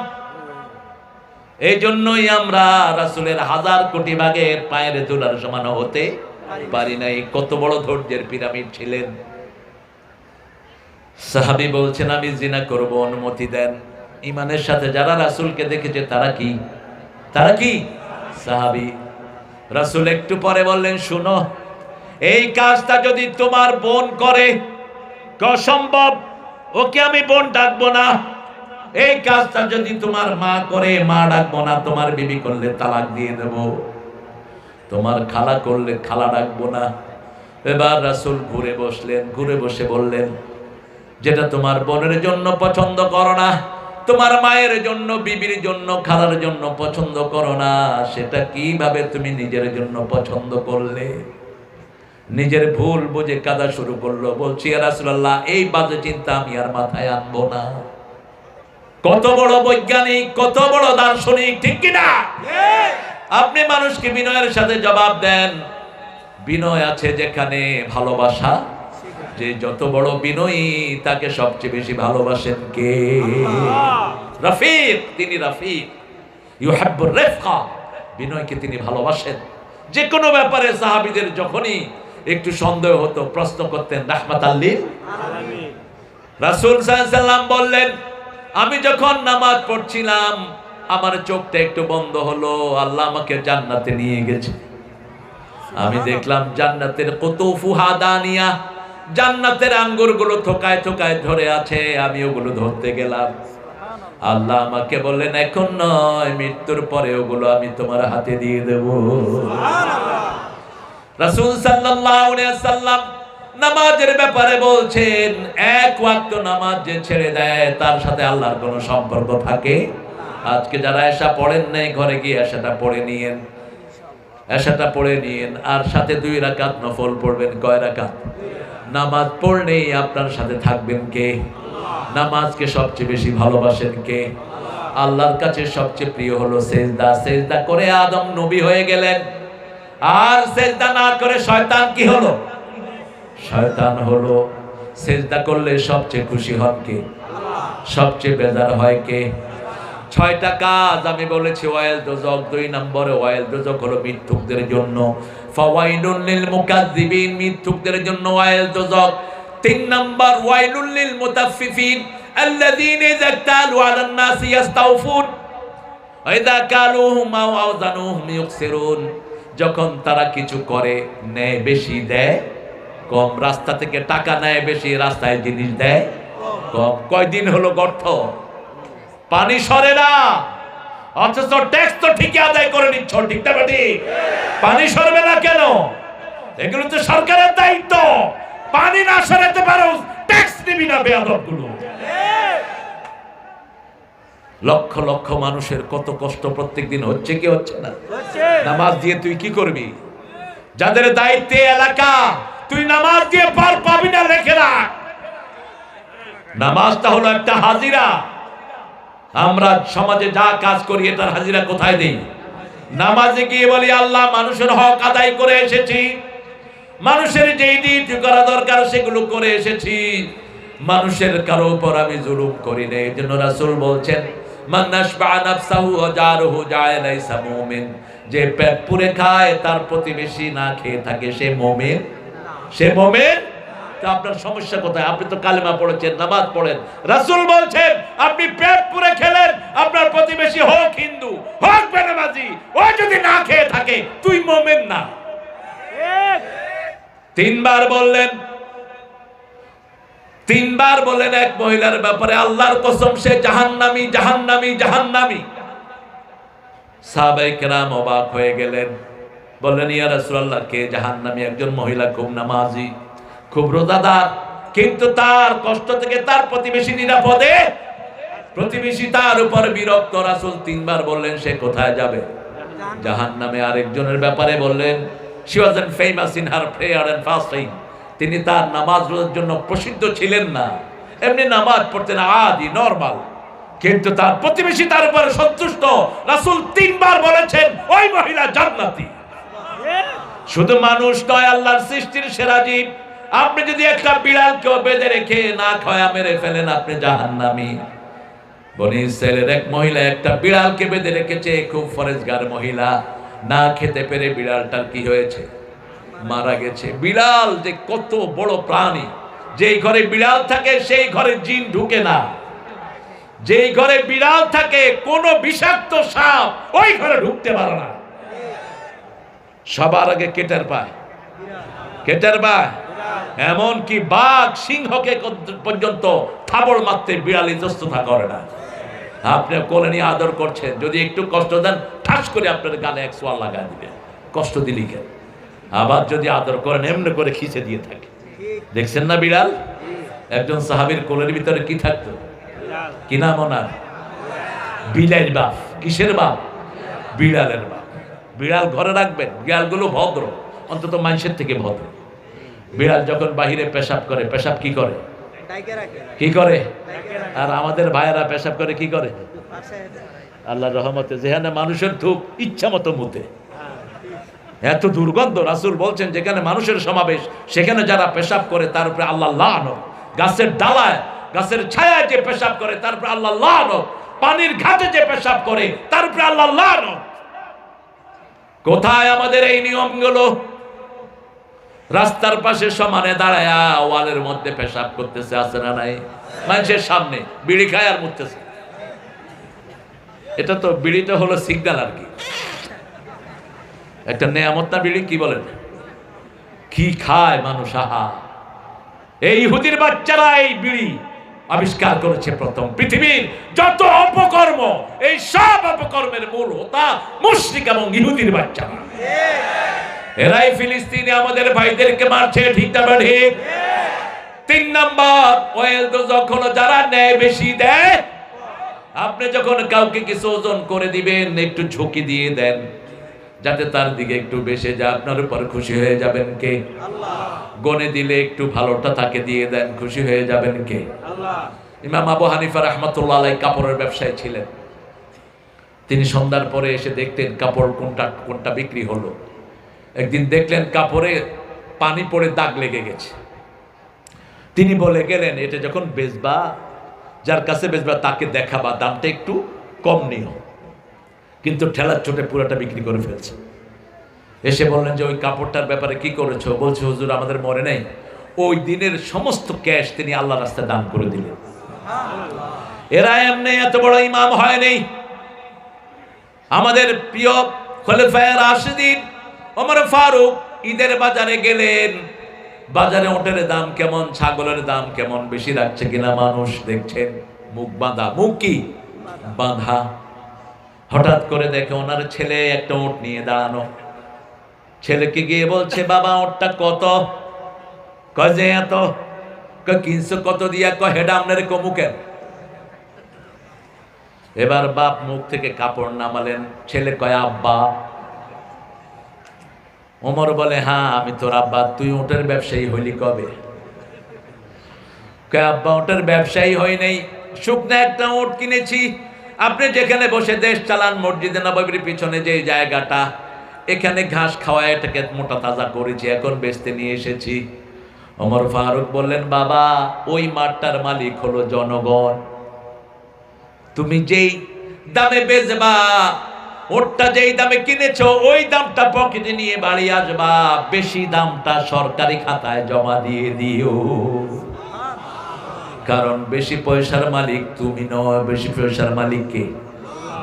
এই জন্যই আমরা রাসূলের 1000 কোটি ভাগের পায়ের ধুলার সমান হতে পারি নাই। কত বড় ধৈর্যের পিরামিড ছিলেন। সাহাবী বলছেন আমি জিনা করব, অনুমতি দেন। ইমানের সাথে যারা রাসূলকে দেখেছে তারা কি, তারা কি সাহাবী। রাসূল একটু পরে বললেন শুনো, এই কাজটা যদি তোমার বোন করে, অসম্ভব, ওকে আমি বোন ডাকবো না। এই কাজটা যদি তোমার মা করে, মা ডাকবো না। তোমার বিবি করলে তালাক দিয়ে দেব, তোমার খালা করলে খালা ডাকবো না। এবার রাসূল ঘুরে বসলেন, ঘুরে বসে বললেন যেটা তোমার বোনের জন্য পছন্দ করো না, তোমার মায়ের জন্য, বিবির জন্য, খালার জন্য পছন্দ করো না, সেটা কিভাবে তুমি নিজের জন্য পছন্দ করলে? নিজের ভুল বুঝে কাঁদা শুরু করলো, বলছি ইয়া রাসূলুল্লাহ এই বাজে চিন্তা আমি আর মাথায় আনবো না। কত বড় বৈজ্ঞানিক, কত বড় দার্শনিক, ঠিক কি না? আপনি মানুষকে বিনয়ের সাথে জবাব দেন। বিনয় আছে যেখানে ভালোবাসা, যে যত বড় বিনয়ী তাকে সবচেয়ে বেশি ভালোবাসেন কে? রফিক, তিনি রফিক, ইউহিব্বুর রিফকা, বিনয়কে তিনি ভালোবাসেন। যে কোনো ব্যাপারে সাহাবীদের যখনই একটু সন্দেহ হতো প্রশ্ন করতেন রাহমাতাল লিল আলামিন। রাসূল সাল্লাল্লাহু আলাইহি সাল্লাম বললেন আমি যখন নামাজ পড়ছিলাম আমার চোখটা একটু বন্ধ হলো, আল্লাহ আমাকে জান্নাতে নিয়ে গেছে। আমি দেখলাম জান্নাতের কুতুফুহা দানিয়া, জান্নাতের আঙ্গুরগুলো থোকায় থোকায় ধরে আছে, আমি ওগুলো ধরতে গেলাম। আল্লাহ আমাকে বললেন এখন নয়, মৃত্যুর পরে ওগুলো আমি তোমার হাতে দিয়ে দেব। সুবহানাল্লাহ। রাসূল সাল্লাল্লাহু আলাইহি ওয়াসাল্লাম নামাজের ব্যাপারে বলছেন এক ওয়াক্ত নামাজ যে ছেড়ে দেয় তার সাথে আল্লাহর কোনো সম্পর্ক থাকে? আজকে যারা এশা পড়েন নাই ঘরে গিয়ে এশাটা পড়ে নিয়েন, এশাটা পড়ে নিয়েন, আর সাথে 2 রাকাত নফল পড়বেন। কয় রাকাত? নামাজ পড়লেই আপনার সাথে থাকবেন কে? নামাজকে সবচেয়ে বেশি ভালোবাসেন কে? আল্লাহর কাছে সবচেয়ে প্রিয় হলো সেজদা। সেজদা করে আদম নবী হয়ে গেলেন, আর সেজদা না করে শয়তান কি হলো? শয়তান হলো। সেজদা করলে সবচেয়ে খুশি হন কে? সবচেয়ে বেজার হয় কে? 6টা কাজ আমি বলেছি ওয়াইল দোজক। 2 নম্বরে ওয়াইল দোজক হলো মিথ্যুকদের জন্য, ফাওয়াইলুল লিল মুকাজ্জিবিন, মিথ্যুকদের জন্য ওয়াইল দোজক। 3 নম্বর ওয়াইলুল লিল মুতাফফিফিন আল্লাযীনা ইযা তালু আলান নাসি ইস্তাওফুন ওয়া ইযা কালুহুম আও আওযানুহুম ইউকসিরুন, যখন তারা কিছু করে নেয় বেশি দেয় কম, রাস্তা থেকে টাকা নেয় বেশি, রাস্তায় জিনিস দেয় কম। কয়দিন হলো গর্ত, পানি সরে না, অথচ ট্যাক্স তো ঠিকই আদায় করে নিচ্ছ, ঠিক না বেটি? পানি সরবে না কেন? এগুলো তো সরকারের দায়িত্ব। পানি না সরাতে পারো, ট্যাক্স নিবি না বেয়াদবগুলো। লক্ষ লক্ষ মানুষের কত কষ্ট প্রত্যেকদিন হচ্ছে কি হচ্ছে না? নামাজ দিয়ে তুই কি করবি? যাদের দায়িত্বে এলাকা, তুই নামাজ দিয়ে পার পাবি না, রেখে রাখ। নামাজটা হলো একটা হাজিরা। আমরা সমাজে যা কাজ করি এটার হাজিরা কোথায় দেই? নামাজে গিয়ে বলি আল্লাহ মানুষের হক আদায় করে এসেছি, মানুষের যেই ডিউটি করা দরকার সেগুলো করে এসেছি, মানুষের কারো উপর আমি জুলুম করি না। এই জন্য রাসূল বলছেন মান নাশবা নাফসাহু ওয়া জারহু জা'a লাইসা মুমিন, যে পেট পুরে খায় তার প্রতিবেশী না খেয়ে থাকে সে মুমিন, সে মুমিন। তো আপনার সমস্যা কোথায়? আপনি তো কালেমা পড়েছেন, নামাজ পড়েন। রাসূল বলছেন আপনি পেট পুরে খেলেন, আপনার প্রতিবেশী হোক হিন্দু হোক বেনামাজি, ও যদি না খেয়ে থাকে তুই মুমিন না। তিনবার বললেন, তিনবার বললেন এক মহিলার ব্যাপারে, আল্লাহর কসম সে জাহান্নামী, জাহান্নামী, জাহান্নামী। সাহাবায়ে কেরাম অবাক হয়ে গেলেন, বললেন ইয়া রাসূলুল্লাহ, কে জাহান্নামী? একজন মহিলা, খুব নামাজি, খুব রোজাদার, কিন্তু তার কষ্ট থেকে তার প্রতিবেশী নিরাপদে, প্রতিবেশী তার উপর বিরক্ত। রাসূল তিনবার বললেন সে কোথায় যাবে? জাহান্নামে। আরেকজনের ব্যাপারে বললেন, she wasn't famous in her prayer and fasting, তিনি তার নামাজ রোজার জন্য প্রসিদ্ধ ছিলেন না, এমনি নামাজ পড়তেন আদি নরমাল, কিন্তু তার প্রতিবেশী তার উপরে সন্তুষ্ট। রাসূল তিনবার বলেছেন ওই মহিলা জান্নাতি। শুধু মানুষ নয়, আল্লাহর সৃষ্টির সেরা জীব। আপনি যদি একটা বিড়ালকে বেঁধে রেখে না খাওয়া মেরে ফেলেন, আপনি জাহান্নামী। বনি ইসরাইলের এক মহিলা একটা বিড়ালকে বেঁধে রেখেছে, খুব ফরেজগার মহিলা, না খেতে পেরে বিড়ালটার কি হয়েছে? মারা গেছে। বিড়াল যে কত বড় প্রাণী, যেই ঘরে বিড়াল থাকে সেই ঘরে জিন ঢুকে না, যেই ঘরে বিড়াল থাকে কোনো বিষাক্ত সাপ ওই ঘরে ঢুকতে পারে না। সবার আগে কেটার পায়, কেটার পায়। এমন কি বাঘ সিংহকে পর্যন্ত থাবড় মারতে বিড়াল ইতস্ততা করে না। আপনি কোলে নিয়ে আদর করছেন, যদি একটু কষ্ট দেন ঠাস করে আপনার গালে এক সোয়াল লাগায় দিবে, কষ্ট দিলি কেন? আবার যদি আদর করেন এমনি করে খিচে দিয়ে থাকে। দেখছেন না বিড়াল? একজন সাহাবীর কোলের ভিতরে কি থাকতো? কি নাম ওনার? বিড়ালের বাপ। কিসের বাপ? বিড়ালের বাপ। বিড়াল ঘরে রাখবেন, বিড়ালগুলো ভদ্র, অন্তত মানুষের থেকে ভদ্র। বিড়াল যখন বাহিরে পেশাব করে, পেশাব কি করে? কি করে? আর আমাদের ভাইয়েরা পেশাব করে কি করে? আল্লাহর রহমতে যেখানে মানুষের থুক ইচ্ছা মতো মুতে, এত দুর্গন্ধ। রাসূল বলছেন যেখানে মানুষের সমাবেশ সেখানে যারা পেশাব করে তার উপরে আল্লাহ লানত। গাছের ডালায়, গাছের ছায়ায় যে পেশাব করে তার উপরে আল্লাহ লানত। পানির ঘাটে যে পেশাব করে তার উপরে আল্লাহ লানত। কোথায় আমাদের এই নিয়মগুলো? রাস্তার পাশে সমানে দাঁড়ায়া ওয়ালের মধ্যে পেশাব করতেছে, আছে না নাই? মানুষের সামনে বিড়ি খায় আর মুততেছে। এটা তো, বিড়িটা হলো সিগন্যাল আর কি, একটা নেয়ামত না বিড়ি? কি বলেন? কি খায় মানুষ? আহা, এই ইহুদির বাচ্চারা এই বিড়ি আবিষ্কার করেছে প্রথম। পৃথিবীর যত অপকর্ম, এই সব অপকর্মের মূল হোতা মুশরিক এবং ইহুদির বাচ্চারা। এরাই ফিলিস্তিনে আমাদের ভাইদেরকে মারছে, ঠিক না ঠিক? 3 নাম্বার, ওয়েল তো যখন যারা ন্যায় বেশি দেয়। আপনি যখন কাউকে কিছু ওজন করে দিবেন, একটু ঝুঁকি দিয়ে দেন যাতে তার দিকে একটু বেশি যায়, আপনার উপর খুশি হয়ে যাবেন কে? আল্লাহ। গনে দিলে একটু ভালোটা তাকে দিয়ে দেন, খুশি হয়ে যাবেন কে? আল্লাহ। ইমাম আবু হানিফা রাহমাতুল্লাহ আলাইহি কাপড়ের ব্যবসায়ী ছিলেন। তিনি সন্ধ্যার পরে এসে দেখতেন কাপড় কোনটা বিক্রি হলো। একদিন দেখলেন কাপড়ে পানি পড়ে দাগ লেগে গেছে। তিনি বলে গেলেন, এটা যখন বেচবা, যার কাছে বেচবা তাকে দেখাবা, দামটা একটু কম নিও। কিন্তু ঠেলার চোটে পুরোটা বিক্রি করে ফেলছে। এসে বললেন যে ওই কাপড়টার ব্যাপারে কি করেছো? বলছে হুজুর আমাদের মনে নেই। ওই দিনের সমস্ত ক্যাশ তিনি আল্লাহর রাস্তায় দান করে দিলেন। এরা এমনি এত বড় ইমাম হয় নাই। আমাদের প্রিয় খলিফায়ে রাশিদিন ওমর ফারুক ঈদের বাজারে গেলেন। বাজারে ওটের দাম কেমন, ছাগলের দাম কেমন, বেশি রাখছে কিনা মানুষ দেখছেন। মুখ বাঁধা, মুখ কি বাঁধা। হঠাৎ করে দেখে ওনার ছেলে একটা ওট নিয়ে দাঁড়ানো। ছেলেকে গিয়ে বলছে, বাবা ওটটা কত? কয় যে এত। কিনছো কত দিয়া? কয় হেডা আপনার কমুকেন। এবার বাপ মুখ থেকে কাপড় নামালেন। ছেলে কয় আব্বা। ওমর বলে, হ্যাঁ আমি তোর আব্বা। তুই ওটের ব্যবসায়ী হইলি কবে? কয় আব্বা ওটের ব্যবসায়ী হই নাই, শুকনা একটা ওট কিনেছি। আপনি যেখানে বসে দেশ চালান, মসজিদে নববীর পিছনে যে জায়গাটা, এখানে ঘাস খাওয়ায় এটাকে মোটা তাজা করেছি, এখন বেচতে নিয়ে এসেছি। ওমর ফারুক বললেন, বাবা ওই মাঠটার মালিক হলো জনগণ। তুমি যেই দামে বেচবা, ওটা যেই দামে কিনেছো ওই দামটা পকেটে নিয়ে বাড়ি আসবা, বেশি দামটা সরকারি খাতায় জমা দিয়ে দিও। কারণ বেশি পয়সার মালিক তুমি নয়, বেশি পয়সার মালিক কে?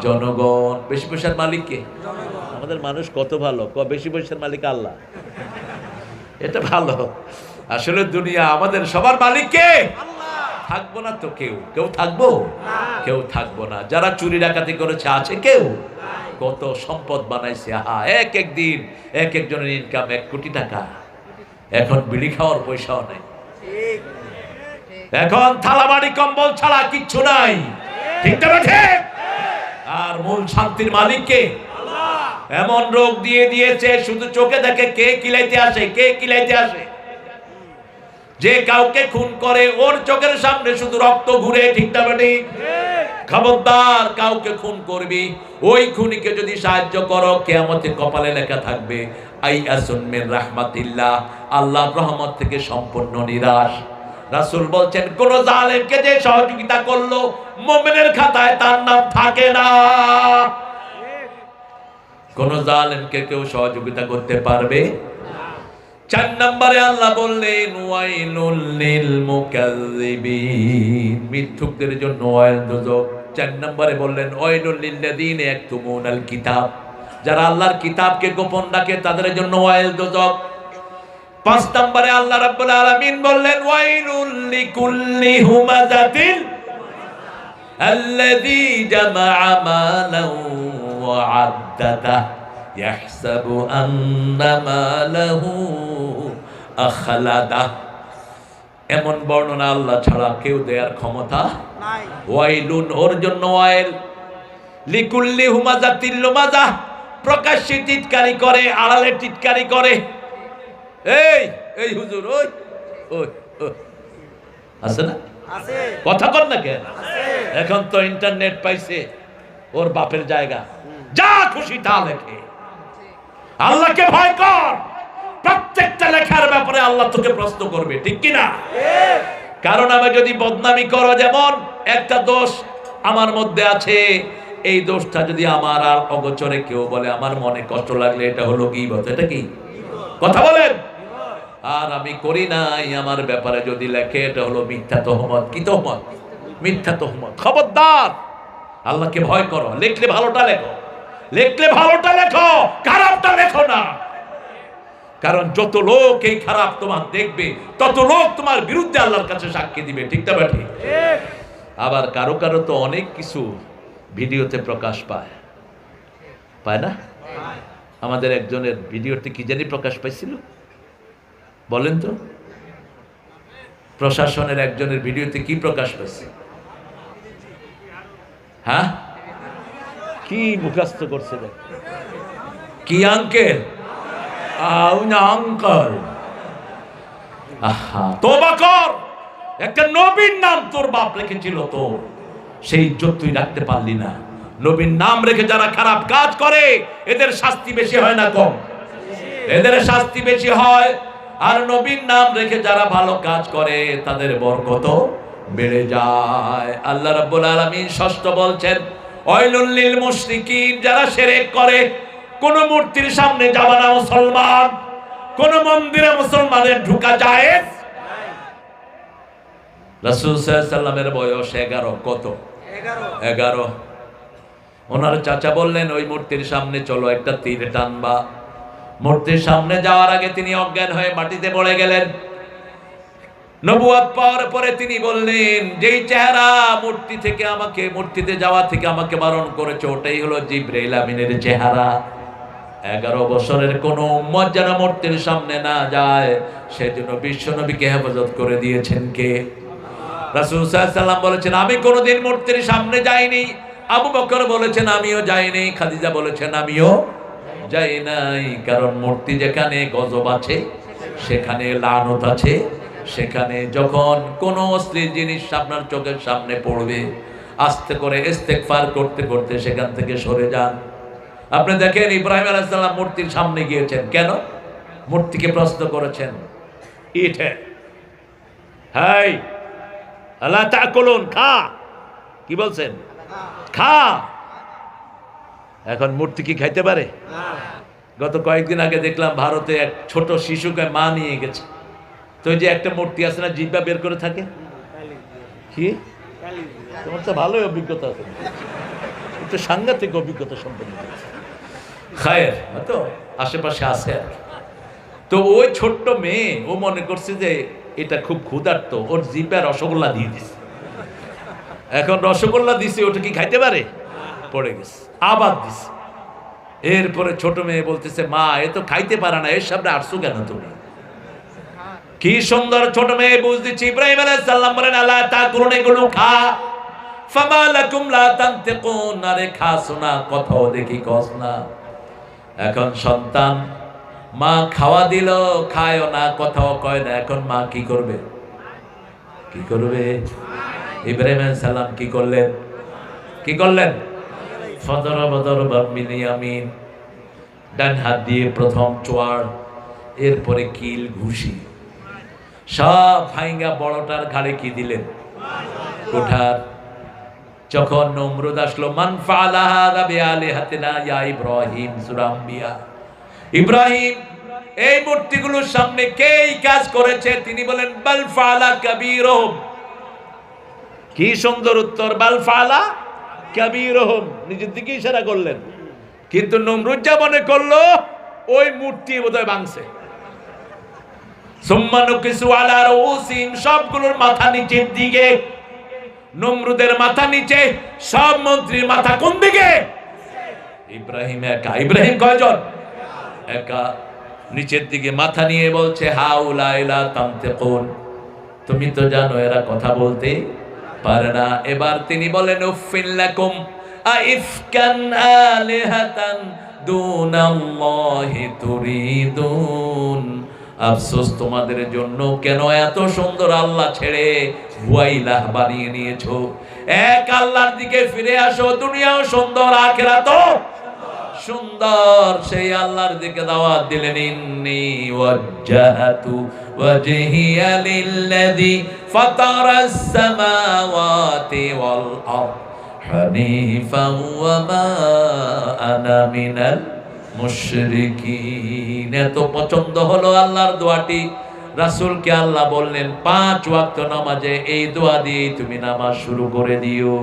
জনগণ। বেশি পয়সার মালিক কে? আমাদের মানুষ কত ভালো, বেশি পয়সার মালিক আল্লাহ। এটা ভালো। আসলে দুনিয়া আমাদের সবার মালিক কে? থাকবো না তো কেউ, কেউ থাকবো? কেউ থাকবো না। যারা চুরি ডাকাতি করেছে আছে কেউ? কত সম্পদ বানাইছে, আহা, এক একদিন এক একজনের ইনকাম 1 কোটি টাকা। এখন বিড়ি খাওয়ার পয়সাও নাই, এখন থালাবাড়ি কম্বল ছাড়া কিচ্ছু নাই, ঠিক না ঠিক? আর মূল শান্তির মালিক কে? এমন রোগ দিয়ে দিয়েছে শুধু চোখে দেখে কে কিলাইতে আসে, কে কিলাইতে আসে। যে কাউকে খুন করে ওর চোখের সামনে শুধু রক্ত ঘুরে, ঠিক না ঠিক? খবরদার, কাউকে খুন করবি, ওই খুনিকে যদি সাহায্য করো কিয়ামতে কপালে লেখা থাকবে আইয়াসুন মিন রাহমাতিল্লাহ, আল্লাহর রহমত থেকে সম্পূর্ণ নিরাশ। রাসূল বলছেন কোন জালেমকে যে সহযোগিতা করলো মুমিনের খাতায় তার নাম থাকে না। কোন জালেমকে কেউ সহযোগিতা করতে পারবে? 4 নম্বরে আল্লাহ বললেন ওয়াইলুল লিল মুকাজ্জিবিন, মিথ্যুকদের জন্য ওয়াইল দোজখ। 4 নম্বরে বললেন ওয়াইলুল লিল্লাযিনা ইয়াকতুমুনাল কিতাব, যারা আল্লাহর কিতাবকে গোপন রাখে তাদের জন্য ওয়াইল দোজখ। 5 নম্বরে আল্লাহ রাব্বুল আলামিন বললেন ওয়াইলুল লিকুল্লি হুমাযাতিন আল্লাযী জামাআ মালান ওয়া আদ্দাদা ইয়াহসাবু আন্না মালাহু আখলাদা। এমন বর্ণনা আল্লাহ ছাড়া কেউ দেওয়ার ক্ষমতা নাই। ওয়াইলুন, ওর জন্য ওয়াইল, লিকুল্লি হুমাযাতিল লুমাযা, প্রকাশ্যে টিটকারি করে, আড়ালে টিটকারি করে। এই এই হুজুর, ওই ওই আছে না? আছে। কথা কর না কেন? এখন তো ইন্টারনেট পাইছে, ওর বাপের জায়গা, যা খুশি তা লেখে। আল্লাহকে ভয় কর, প্রত্যেকটা লেখার ব্যাপারে আল্লাহ তোকে প্রশ্ন করবে, ঠিক কি না? কারণ আমি যদি বদনামি করো, যেমন একটা দোষ আমার মধ্যে আছে, এই দোষটা যদি আমার আর অগোচরে কেউ বলে, আমার মনে কষ্ট লাগলে এটা হলো গীবত। এটা কি? কথা বলেন। আর আমি করি নাই, আমার ব্যাপারে যদি লেখে, এটা হলো মিথ্যা তহমত। কি তহমত? মিথ্যা তহমত। খবরদার, আল্লাহকে ভয় করো। লিখলে ভালোটা লেখো, লিখলে ভালোটা লেখো, খারাপটা লেখো না। কারণ যত লোক এই খারাপ তোমার দেখবে, তত লোক তোমার বিরুদ্ধে আল্লাহর কাছে সাক্ষী দিবে, ঠিক না ঠিক? আবার কারো কারো তো অনেক কিছু ভিডিওতে প্রকাশ পায়, পায় না? আমাদের একজনের ভিডিওতে কি জানি প্রকাশ পাইছিল, বলেন তো? প্রশাসনের একজনের ভিডিওতে কি প্রকাশ পাইছে? হ্যাঁ, কি মুখস্থ করছে? কি আঙ্কেল? আঙ্কল, আহা, তোবা কর। একটা নবীর নাম তোর বাপ রেখেছিল, তোর সেই ইজ্জত তুই রাখতে পারলি না। নবীর নাম রেখে যারা খারাপ কাজ করে, এদের শাস্তি বেশি হয় না কম? এদের শাস্তি বেশি হয়। আর নবীর নাম রেখে যারা ভালো কাজ করে, তাদের বরকত বেড়ে যায়। আল্লাহ রাব্বুল আলামিন ষষ্ঠ বলছেন ওয়াইলুল লিল মুশরিকিন, যারা শিরক করে। কোন মূর্তির সামনে যাবে না মুসলমান, কোন মন্দিরে মুসলমানের ঢোকা জায়েজ নাই। রাসূল সাল্লাল্লাহু আলাইহি সাল্লামের বয়স 11। কত? 11। ওনার চাচা বললেন ওই মূর্তির সামনে চলো, একটা তীর টানবা। মূর্তির সামনে যাওয়ার আগে তিনি অজ্ঞান হয়ে মাটিতে পড়ে গেলেন। নবুয়ত পাওয়ার পরে তিনি বললেন, যেই চেহারা মূর্তি থেকে আমাকে, মূর্তিতে যাওয়া থেকে আমাকে বারণ করেছে, ওটাই হলো জিবরাইল আমিনের চেহারা। 11 বছরের কোন উম্মত যেন মূর্তির সামনে না যায়, সেজন্য বিশ্বনবীকে হেফাজত করে দিয়েছেন কে? রাসূল সাল্লাল্লাহু আলাইহি সাল্লাম বলেছেন আমি কোনোদিন মূর্তির সামনে যাইনি। আবু বকর বলেছেন আমিও যাইনি। খাদিজা বলেছেন আমিও যাই নাই। কারণ মূর্তি যেখানে গজব আছে, সেখানে লানত আছে। সেখানে যখন কোন অশ্লীল জিনিস আপনার চোখের সামনে পড়বে, আস্তে করে ইস্তেগফার করতে করতে সেখান থেকে সরে যান। আপনি দেখেন ইব্রাহিম আলাইহিস সালাম মূর্তির সামনে গিয়েছেন কেন? মূর্তিকে প্রশ্ন করেছেন, ইট হে হাই আলা তাকুলুন, খা। কি বলছেন? খা। এখন মূর্তি কি খাইতে পারে? গত কয়েকদিন আগে দেখলাম ভারতে এক ছোট শিশুকে মা নিয়ে গেছে, তো ওই যে একটা মূর্তি আছে না, জিহ্বা বের করে থাকে, কি? তোমার তো ভালোই অভিজ্ঞতা আছে, একটু সাংঘাতিক অভিজ্ঞতা সম্পন্ন। খায়ের হয়তো আশেপাশে আছে। তো ওই ছোট্ট মেয়ে ও মনে করছে যে এটা খুব ক্ষুধার্ত, ওর জিভে রসগোল্লা দিয়ে দিছে। এখন রসগোল্লা দিছে, ওটা কি খাইতে পারে? পড়ে গেছে, আবার দিছে। এরপরে ছোট মেয়ে বলতেছে, মা এ তো খাইতে পারে না, এর সামনে আসছো কেন তুমি? কি সুন্দর ছোট মেয়ে বুঝ দিচ্ছে। ইব্রাহিম আলাইহিস সালাম বলেন, আল্লাহ তাকুলুন, এগুলো খা। ফামা লাকুম লা তানতিকুন, আরে খাসো না, কথাও দেখি কস না। এখন সন্তান, মা খাওয়া দিল, খায়ও না, কথাও কয় না। এখন মা কি করবে? কি করবে? ইব্রাহিম আলাইহিস সালাম কি করলেন? কি করলেন? ফদরবা দরবাম বিনিয়ামিন, ডান হাত দিয়ে প্রথম চোয়াড়, এরপরে কিল, ঘুষি, সব ভাইঙ্গা বড়টার ঘাড়ে কি দিলেন? কোঠার। যখন নমরুদ আসলো, মান ফাআলা হাযা বিআলিহাতিনা ইয়া ইব্রাহিম, সূরা আম্বিয়া। ইব্রাহিম, এই মূর্তিগুলোর সামনে কে এই কাজ করেছে? তিনি বলেন, বাল ফাআলা কাবীরুহুম। কি সুন্দর উত্তর, বাল ফাআলা কাবীরুহুম, নিজের দিকে ইশারা করলেন। কিন্তু নমরুদ যা মনে করলো ওই মূর্তি বোধহয় ভাঙছে। সুম্মা নুকিসু আলা রুউসিহিম, সবগুলোর মাথা নিচের দিকে। নমরুদের মাথা নিচে, সব মন্ত্রীর মাথা কোন দিকে? ইব্রাহিম একা। ইব্রাহিম কয়জন? একা। নিচের দিকে মাথা নিয়ে বলছে, হাউলা লা তানতিকুন, তুমি তো জানো এরা কথা বলতে পারে না। এবার তিনি বলেন, উফিল লাকুম আইফকান আলিহাতান দুনাল্লাহি তুরিদুন, আফসোস তোমাদের জন্য, কেন এত সুন্দর আল্লাহ ছেড়ে ভুয়া ইলাহ বানিয়ে নিয়েছো। এক আল্লাহর দিকে ফিরে আসো, দুনিয়াও সুন্দর, আখিরাতও সুন্দর। সেই আল্লাহর দিকে দাওয়াত দিলেন, ইন্নী ওয়াজ্জাহাতু ওয়াজহিয়া লিল্লাযী ফাতারাস সামাওয়াতি ওয়াল আরদ হানিফান ওয়া মা আনা মিনাল মুশরিকিন। এত পছন্দ হলো আল্লাহর দোয়াটি, রাসূলকে আল্লাহ বললেন 5 ওয়াক্ত নামাজে এই দোয়া দিয়ে তুমি নামাজ শুরু করে দিও।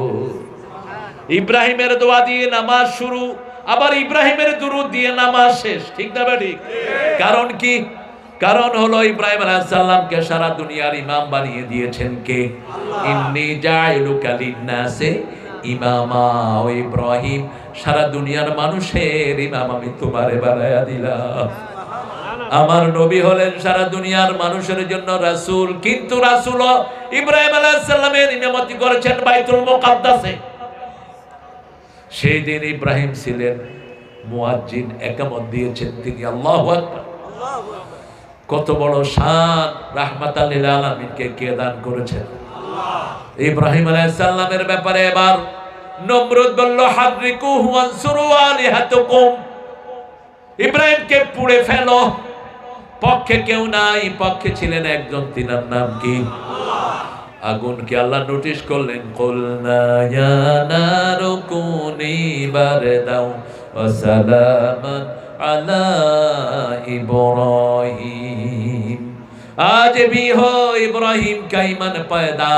ইব্রাহিমের দোয়া দিয়ে নামাজ শুরু, আবার ইব্রাহিমের দুরূদ দিয়ে নামাজ শেষ। ঠিক না ঠিক? কারণ কি? কারণ হলো ইব্রাহিম আলাইহিস সালামকে সারা দুনিয়ার ইমাম বানিয়ে দিয়েছেন কে? ইন্নী জাইলুকা লিন-নাসি ইমামা। ও ইব্রাহিম, সারা দুনিয়ার মানুষের ইমাম আমি তোমারে বানায়া দিলাম। আমার নবী হলেন সারা দুনিয়ার মানুষের জন্য রাসূল, কিন্তু রাসূল ইব্রাহিম আলাইহিস সালামের ইমামতি করেছেন বাইতুল মুকাদ্দাসে। সেই দিন ইব্রাহিম ছিলেন মুয়াজ্জিন, একামত দিয়েছেন তিনি। আল্লাহু আকবার। কত বড় শান, রাহমাতাল লিল আলামিনকে কে দান করেছেন? ইব্রাহিম আলাইহিস সালামের ব্যাপারে এবার নমরুদ বলল, হাদরিকুহু ওয়ানসুরু আলিহাতুকুম, ইব্রাহিমকে পুড়ে ফেলো। পক্ষে কেউ নাই, পক্ষে ছিলেন একজন, তিনার নাম কি? আগুনকে আল্লাহ নোটিশ করলেন, কুলনা ইয়া নারু কুনি বারদাও ওয়া সালামান আলা ইব্রাহিম। आज भी हो इब्राहिम का ईमान पैदा,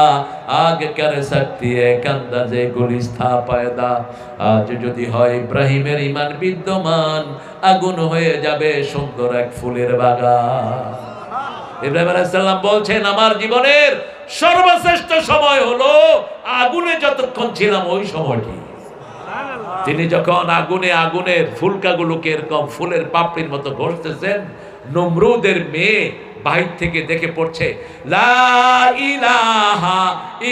आग कर सकती है कंदाजे गुलिस्ता पैदा। आज যদি হয় ইব্রাহিমের ঈমান বিদ্যমান, আগুন হয়ে যাবে সুন্দর এক ফুলের বাগান। ইব্রাহিম আলাইহিস সালাম বলছেন, আমার জীবনের সর্বশ্রেষ্ঠ সময় হলো আগুনে যতক্ষণ ছিলাম ওই সময়টি। তিনি যখন আগুনে আগুনের ফুলকাগুলোকে এরকম ফুলের পাপড়ির মতো ঘষতেছেন, নমরুদের মেয়ে বাহির থেকে দেখে পড়ছে, লা ইলাহা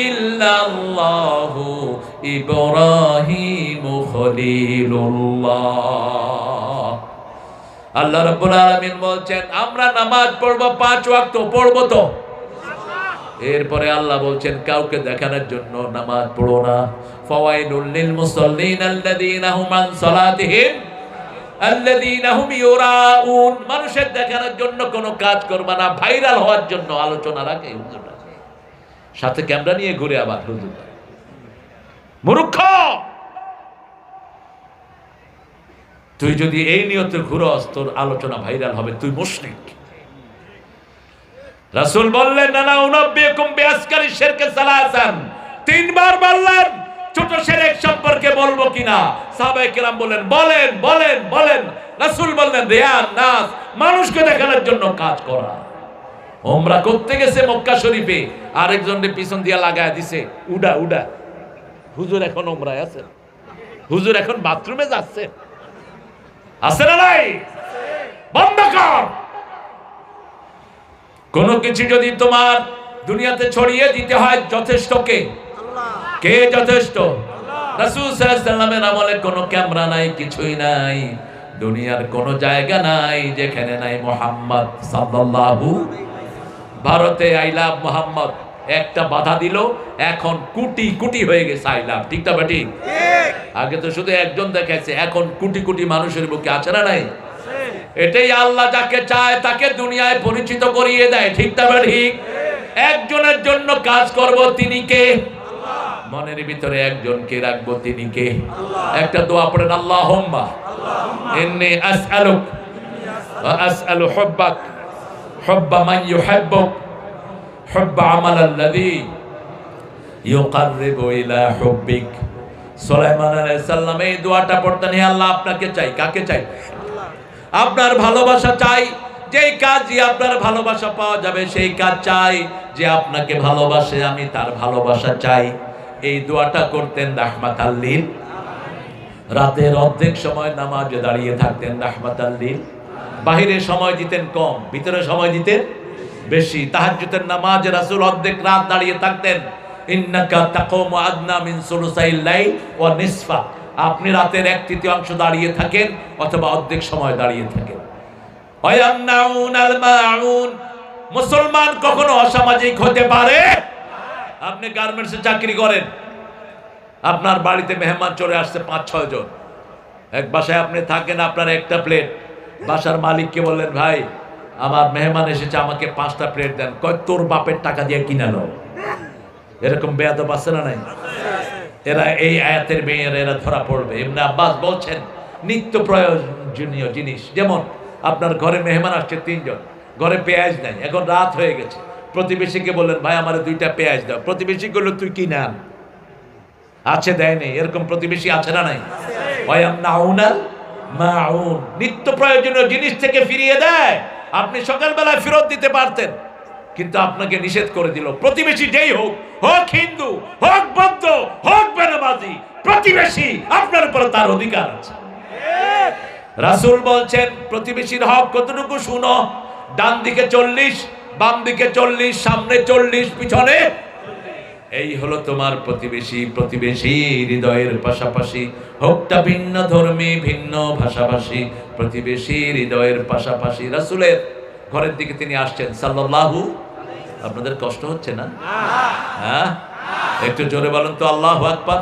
ইল্লাল্লাহু ইব্রাহিমু খলিলুল্লাহ। আল্লাহ রাব্বুল আলামিন বলছেন, আমরা নামাজ পড়ব 5 ওয়াক্ত, পড়বো তো। এরপরে আল্লাহ বলছেন, কাউকে দেখানোর জন্য নামাজ পড়ো না। ফাওয়াইলুল লিল মুসাল্লিন আল্লাযীনা হুম আন সালাতিহিম আল্লাযীনা হুম ইউরাউন। মানুষের দেখানোর জন্য কোনো কাজ করবা না, ভাইরাল হওয়ার জন্য আলোচনা রাখে হুজুররা, সাথে ক্যামেরা নিয়ে ঘুরে আবার হুজুর। মূর্খ, তুই যদি এই নিয়তে ঘুরস, তোর আলোচনা ভাইরাল হবে, তুই মুশরিক। রাসূল বললেন, না উনাব্বিকুম বিআসকারি শিরকে সালাসান, 3 বার বললেন। ছোট শিরক সম্পর্কে বলবো কিনা? সাহাবায়ে কেরাম বলেন, বলেন বলেন বলেন। রাসূল বললেন রিয়ান নাস, মানুষকে দেখানোর জন্য কাজ করা। ওমরা করতে গেছে মক্কা শরীফে, আরেকজনকে পিছন দিয়া লাগায় দিছে উডা উডা, হুজুর এখন ওমরায় আছেন, হুজুর এখন বাথরুমে যাচ্ছে, আছে না নাই? বন্ধ কর। কোন কিছু যদি তোমার দুনিয়াতে ছড়িয়ে দিতে হয়, যথেষ্ট কে? কে যথেষ্ট? রাসূল সাল্লাল্লাহু আলাইহি ওয়াসাল্লামের আমলে কোনো ক্যামেরা নাই, কিছুই নাই, দুনিয়ার কোনো জায়গা নাই যেখানে নাই মুহাম্মদ সাল্লাল্লাহু। ভারতে আই লাভ মুহাম্মদ একটা বাধা দিল, এখন কোটি কোটি হয়ে গেছে আই লাভ, ঠিক না বেটি? আগে তো শুধু একজন দেখাইছে, এখন কোটি কোটি মানুষের বুকে আছে না নাই? এটাই আল্লাহ যাকে চায় তাকে দুনিয়ায় পরিচিত করিয়ে দেয়, ঠিক না বেটি? একজনের জন্য কাজ করব, তিনি কে? মনের ভিতরে একজনকে রাখবো, তিনি কে? একটা দোয়া পড়েন, আল্লাহুম্মা ইন্নী আসআলুক ওয়া আসআলু হুব্বাক হুব্বা মান ইউহিব্বুক হুব্বা আমালাল্লাযী ইউকাররিবু ইলা হুব্বিক। সুলাইমান আলাইহিস সালাম এই দোয়াটা পড়তেন, হে আল্লাহ আপনাকে চাই। কাকে চাই? আপনার ভালোবাসা চাই। যেই কাজই আপনার ভালোবাসা পাওয়া যাবে সেই কাজ চাই। যে আপনাকে ভালোবাসে আমি তার ভালোবাসা চাই। এই দোয়াটা করতেন রাহমাতাল লিল। রাতের অর্ধেক সময় নামাজে দাঁড়িয়ে থাকতেন রাহমাতাল লিল। বাহিরে সময় দিতেন কম, ভিতরে সময় দিতেন বেশি। তাহাজ্জুদের নামাজে রাসূল অর্ধেক রাত দাঁড়িয়ে থাকতেন। ইন্নাকা তাকুমু আদনা মিন সুলুসাইল লাইল ওয়া নিসফা। আপনি রাতের 1/3 দাঁড়িয়ে থাকেন অথবা অর্ধেক সময় দাঁড়িয়ে থাকেন। ওয়া ইয়ামনাউনাল মাউন। মুসলমান কখনো অসামাজিক হতে পারে? আপনি গার্মেন্টসে চাকরি করেন, আপনার বাড়িতে মেহমান চলে আসছে 5-6 জন, এক বাসায় আপনি থাকেন, আপনার একটা প্লেট। বাসার মালিককে বললেন, ভাই আমার মেহমান এসেছে, আমাকে 5টা প্লেট দেন। কয় তোর বাপের টাকা দিয়ে কিনালো। এরকম বেয়াদব আছে না নাই? এরা এই আয়াতের মেয়েরা এরা ধরা পড়বে। ইবনে আব্বাস বলছেন নিত্য প্রয়োজনীয় জিনিস, যেমন আপনার ঘরে মেহমান আসছে 3 জন, ঘরে পেঁয়াজ নাই, এখন রাত হয়ে গেছে, প্রতিবেশীকে বললেন ভাই আমার 2টা পেঁয়াজ দাও। প্রতিবেশী বলল তুই কি নাম আছে, দেয় নেই। এরকম প্রতিবেশী আছে না নাই? ওয়ায়ামনাউনাল মাউন। নিত্য প্রয়োজনীয় জিনিস থেকে ফিরিয়ে দেয়। আপনি সকালবেলায় ফেরত দিতে পারতেন, কিন্তু আপনাকে নিষেধ করে দিল। প্রতিবেশী যেই হোক, হোক হিন্দু, হোক বৌদ্ধ, হোক বেনামাজি, প্রতিবেশী আপনার উপর তার অধিকার আছে। রাসূল বলছেন প্রতিবেশীর হক কতটুকু শুনো। ডান দিকে 40, বাম দিকে 40, সামনে 40, পিছনে। এই হলো তোমার প্রতিবেশী। প্রতিবেশী হৃদয়ের পাশাপাশি, হোকটা ভিন্ন ধর্মী, ভিন্ন ভাষাভাষী, প্রতিবেশী হৃদয়ের পাশাপাশি। রাসূলের ঘরের দিকে তিনি আসছেন সাল্লাল্লাহু। আপনাদের কষ্ট হচ্ছে না? হ্যাঁ, একটু জোরে বলেন তো আল্লাহু আকবার।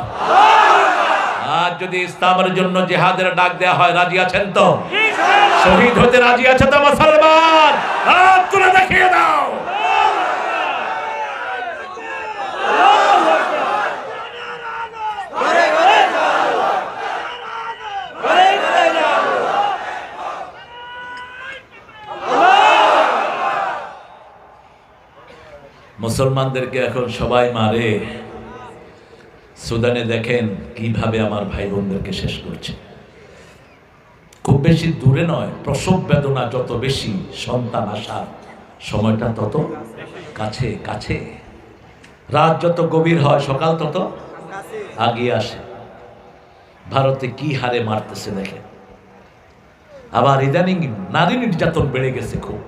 আর যদি ইসলামের জন্য জিহাদের ডাক দেয়া হয়, রাজি আছেন তো? শহীদ হতে রাজি আছে তো মুসলমান? হাত তুলে দেখিয়ে দাও। মুসলমানদেরকে এখন সবাই মারে। সুদানে দেখেন কিভাবে আমার ভাই বোনদেরকে শেষ করছে। খুব বেশি দূরে নয়, প্রসব বেদনা যত বেশি, সন্তান আসার সময়টা তত কাছে কাছে। রাত যত গভীর হয়, সকাল তত আগিয়ে আসে। ভারতে কি হারে মারতেছে দেখেন। আবার ইদানিং নারী নির্যাতন বেড়ে গেছে খুব।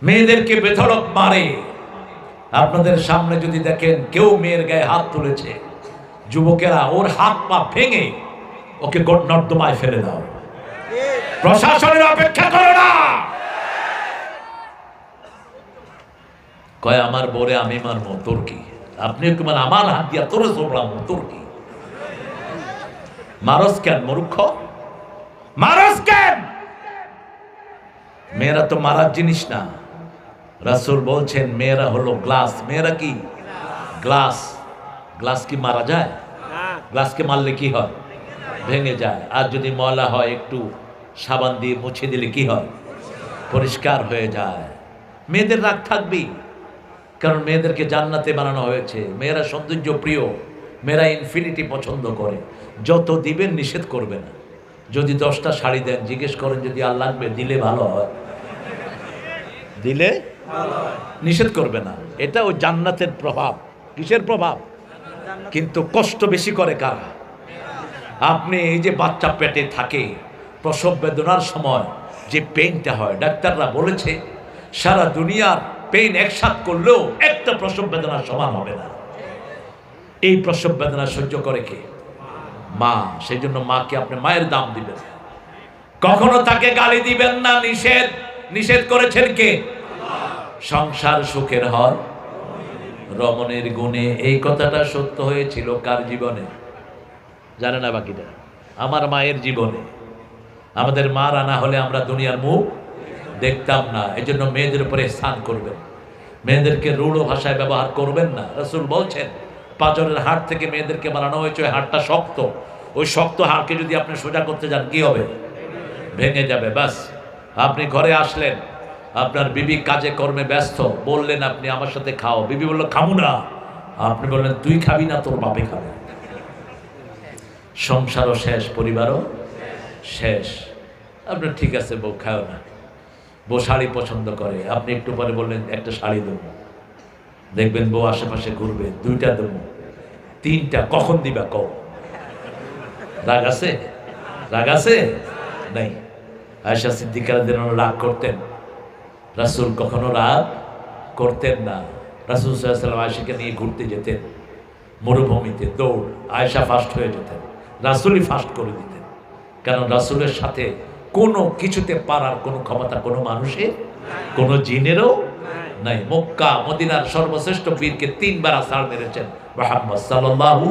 মেয়েদেরকে বেধড়ক মারে। আপনাদের সামনে যদি দেখেন কেউ মেয়ের গায়ে হাত তুলেছে, যুবকেরা ওর হাত পা ভেঙে ওকে নর্দমায় ফেলে দাও। প্রশাসনের অপেক্ষা করো না। কয় আমার বরে আমি মারবো, তোর কি? আপনি কি মানে আমার হাত দিয়া তোরে চোপড়াবো, তোর কি? মারস কেন মূর্খ? মারস কেন? মেয়েরা তো মারার জিনিস না। রাসূল বলছেন মেয়েরা হলো গ্লাস। মেয়েরা কি? গ্লাস। গ্লাস কি মারা যায়? গ্লাসকে মারলে কি হয়? ভেঙে যায়। আর যদি ময়লা হয় একটু সাবান দিয়ে মুছে দিলে কি হয়? পরিষ্কার হয়ে যায়। মেয়েদের রাগ থাকবেই, কারণ মেয়েদেরকে জান্নাতে বানানো হয়েছে। মেয়েরা সৌন্দর্য প্রিয়, মেয়েরা ইনফিনিটি পছন্দ করে। যত দিবেন নিষেধ করবে না। যদি 10টা শাড়ি দেন, জিজ্ঞেস করেন যদি আর লাগবে, দিলে ভালো হয়, দিলে নিষেধ করবে না। এটা ওই জান্নাতের প্রভাব। কিসের প্রভাব? কিন্তু কষ্ট বেশি করে কারা? আপনি এই যে বাচ্চা পেটে থাকে, প্রসব বেদনার সময় যে পেইনটা হয়, ডাক্তাররা বলেছে সারা দুনিয়ার পেইন একসাথ করলেও একটা প্রসব বেদনার সমান হবে না। এই প্রসব বেদনা সহ্য করে কে? মা। সেই জন্য মাকে আপনি মায়ের দাম দিবেন, কখনো তাকে গালি দিবেন না। নিষেধ, নিষেধ করেছেন কে? সংসার সুখের হয় রমণীর গুণে। এই কথাটা সত্য হয়েছিল কার জীবনে জানে না? বাকিটা আমার মায়ের জীবনে। আমাদের মা রানা হলে আমরা দুনিয়ার মুখ দেখতাম না। এই জন্য মেয়েদের উপরে স্থান করবেন, মেয়েদেরকে রূঢ় ভাষায় ব্যবহার করবেন না। রাসূল বলছেন পাঁজরের হাড় থেকে মেয়েদেরকে বানানো হয়েছে, ওই হাড়টা শক্ত। ওই শক্ত হাড়কে যদি আপনি সোজা করতে যান কি হবে? ভেঙে যাবে। বাস আপনি ঘরে আসলেন, আপনার বিবি কাজে কর্মে ব্যস্ত, বললেন আপনি আমার সাথে খাও, বিবি বলল খাবো না, আপনি বললেন তুই খাবি না, তোর বাপে খাবে। সংসারও শেষ, পরিবারও শেষ। আপনার ঠিক আছে বউ খাও না, বউ শাড়ি পছন্দ করে, আপনি একটু পরে বললেন একটা শাড়ি দেবো, দেখবেন বউ আশেপাশে ঘুরবে, 2টা দেবো, 3টা, কখন দিবা কও? রাগ আছে? রাগ আছে? নাই। আয়েশা সিদ্দিকা রাদিয়াল্লাহু আনহা রাগ করতেন? রাসূল কখনো রাগ করতেন না। রাসূল সাল্লাল্লাহু আলাইহি ওয়াসাল্লাম আয়েশাকে নিয়ে ঘুরতে যেতেন মরুভূমিতে, দৌড়, আয়েশা ফার্স্ট হয়ে যেতেন, রাসূলই ফার্স্ট করে দিতেন। কারণ রাসূলের সাথে কোনো কিছুতে পারার কোনো ক্ষমতা কোনো মানুষের, কোনো জিনেরও নাই। মক্কা মদিনার সর্বশ্রেষ্ঠ বীরকে 3 বার আছাড় মেরেছেন মুহাম্মদ সাল্লাল্লাহু।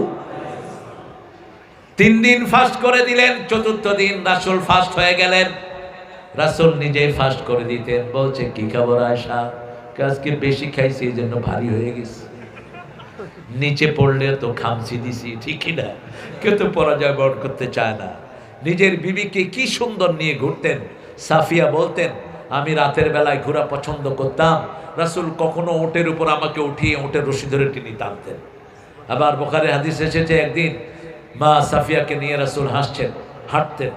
3 দিন ফাস্ট করে দিলেন, 4র্থ দিন রাসূল ফাস্ট হয়ে গেলেন। রাসূল নিজেই ফাস্ট করে দিতেন। বলছে কি খবর আয়েশা? আজকে বেশি খাইছি এই জন্য ভারী হয়ে গেছে, নিচে পড়লে তো খামচি দিছি, ঠিকই না? কেউ তো পরাজয় বরণ করতে চায় না। নিজের বিবিকে কি সুন্দর নিয়ে ঘুরতেন। সাফিয়া বলতেন আমি রাতের বেলায় ঘোরা পছন্দ করতাম, রাসূল কখনো ওটের উপর আমাকে উঠিয়ে ওটের রশি ধরে টেনে টানতেন। আবার বুখারী হাদিস এসেছে একদিন মা সাফিয়াকে নিয়ে রাসূল হাঁটতেন,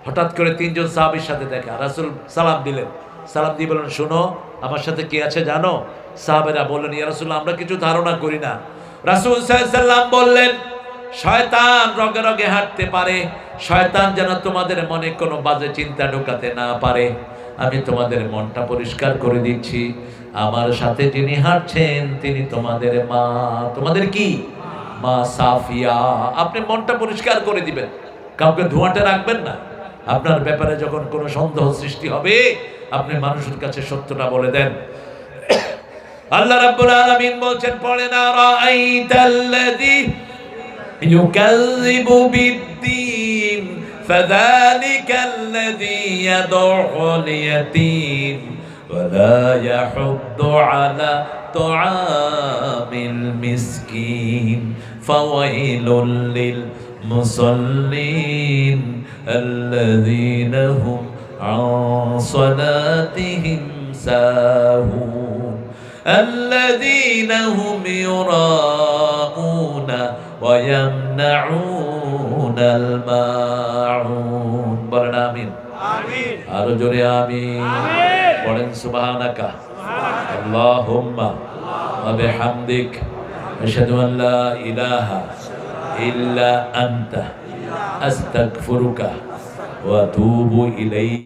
হঠাৎ করে 3 জন সাহাবীর সাথে দেখা। রাসূল সালাম দিলেন, সালাম দিয়ে বললেন শোনো আমার সাথে কে আছে জানো? সাহাবেরা বললেন ইয়া রাসূলুল্লাহ আমরা কিছু ধারণা করি না। রাসূল সাল্লাল্লাহু আলাইহি ওয়াসাল্লাম বললেন শয়তান রগে রগে হাঁটতে পারে, শয়তান যেন তোমাদের মনে কোনো বাজে চিন্তা ঢোকাতে না পারে। আমি তোমাদের মনটা পরিষ্কার করে দিচ্ছি, আমার সাথে যিনি হাঁটছেন তিনি তোমাদের মা। তোমাদের কি? মা সাফিয়া। আপনি মনটা পরিষ্কার করে দিবেন, কাউকে ধোঁয়াটে রাখবেন না। আপনার ব্যাপারে যখন কোনো সন্দেহ সৃষ্টি হবে আপনি মানুষের কাছে সত্যটা বলে দেন। আল্লাহ রাব্বুল আলামিন বলছেন পড়েন আরাআইতাল্লাযী ইউকাযযিবু বিদ্দীন ফাযালিকাল্লাযী ইয়াদউল ইয়াতীম ওয়া লা ইয়াহুদ্দু আলা তুআমিল মিসকিন ফাওয়াইলুল লিল মুসাল্লিন আল্লাযীনা হুম আন সালাতিহিম সাহুন الذين هم يراءون ويمنعون الماعون বলেন আমিন। আমিন। আরো জোরে আমিন। পড়েন সুবহানাকা আল্লাহুম্মা ওয়া বিহামদিক আশহাদু আন লা ইলাহা ইল্লা আনতা আস্তাগফিরুকা ওয়া আতুবু ইলাইক।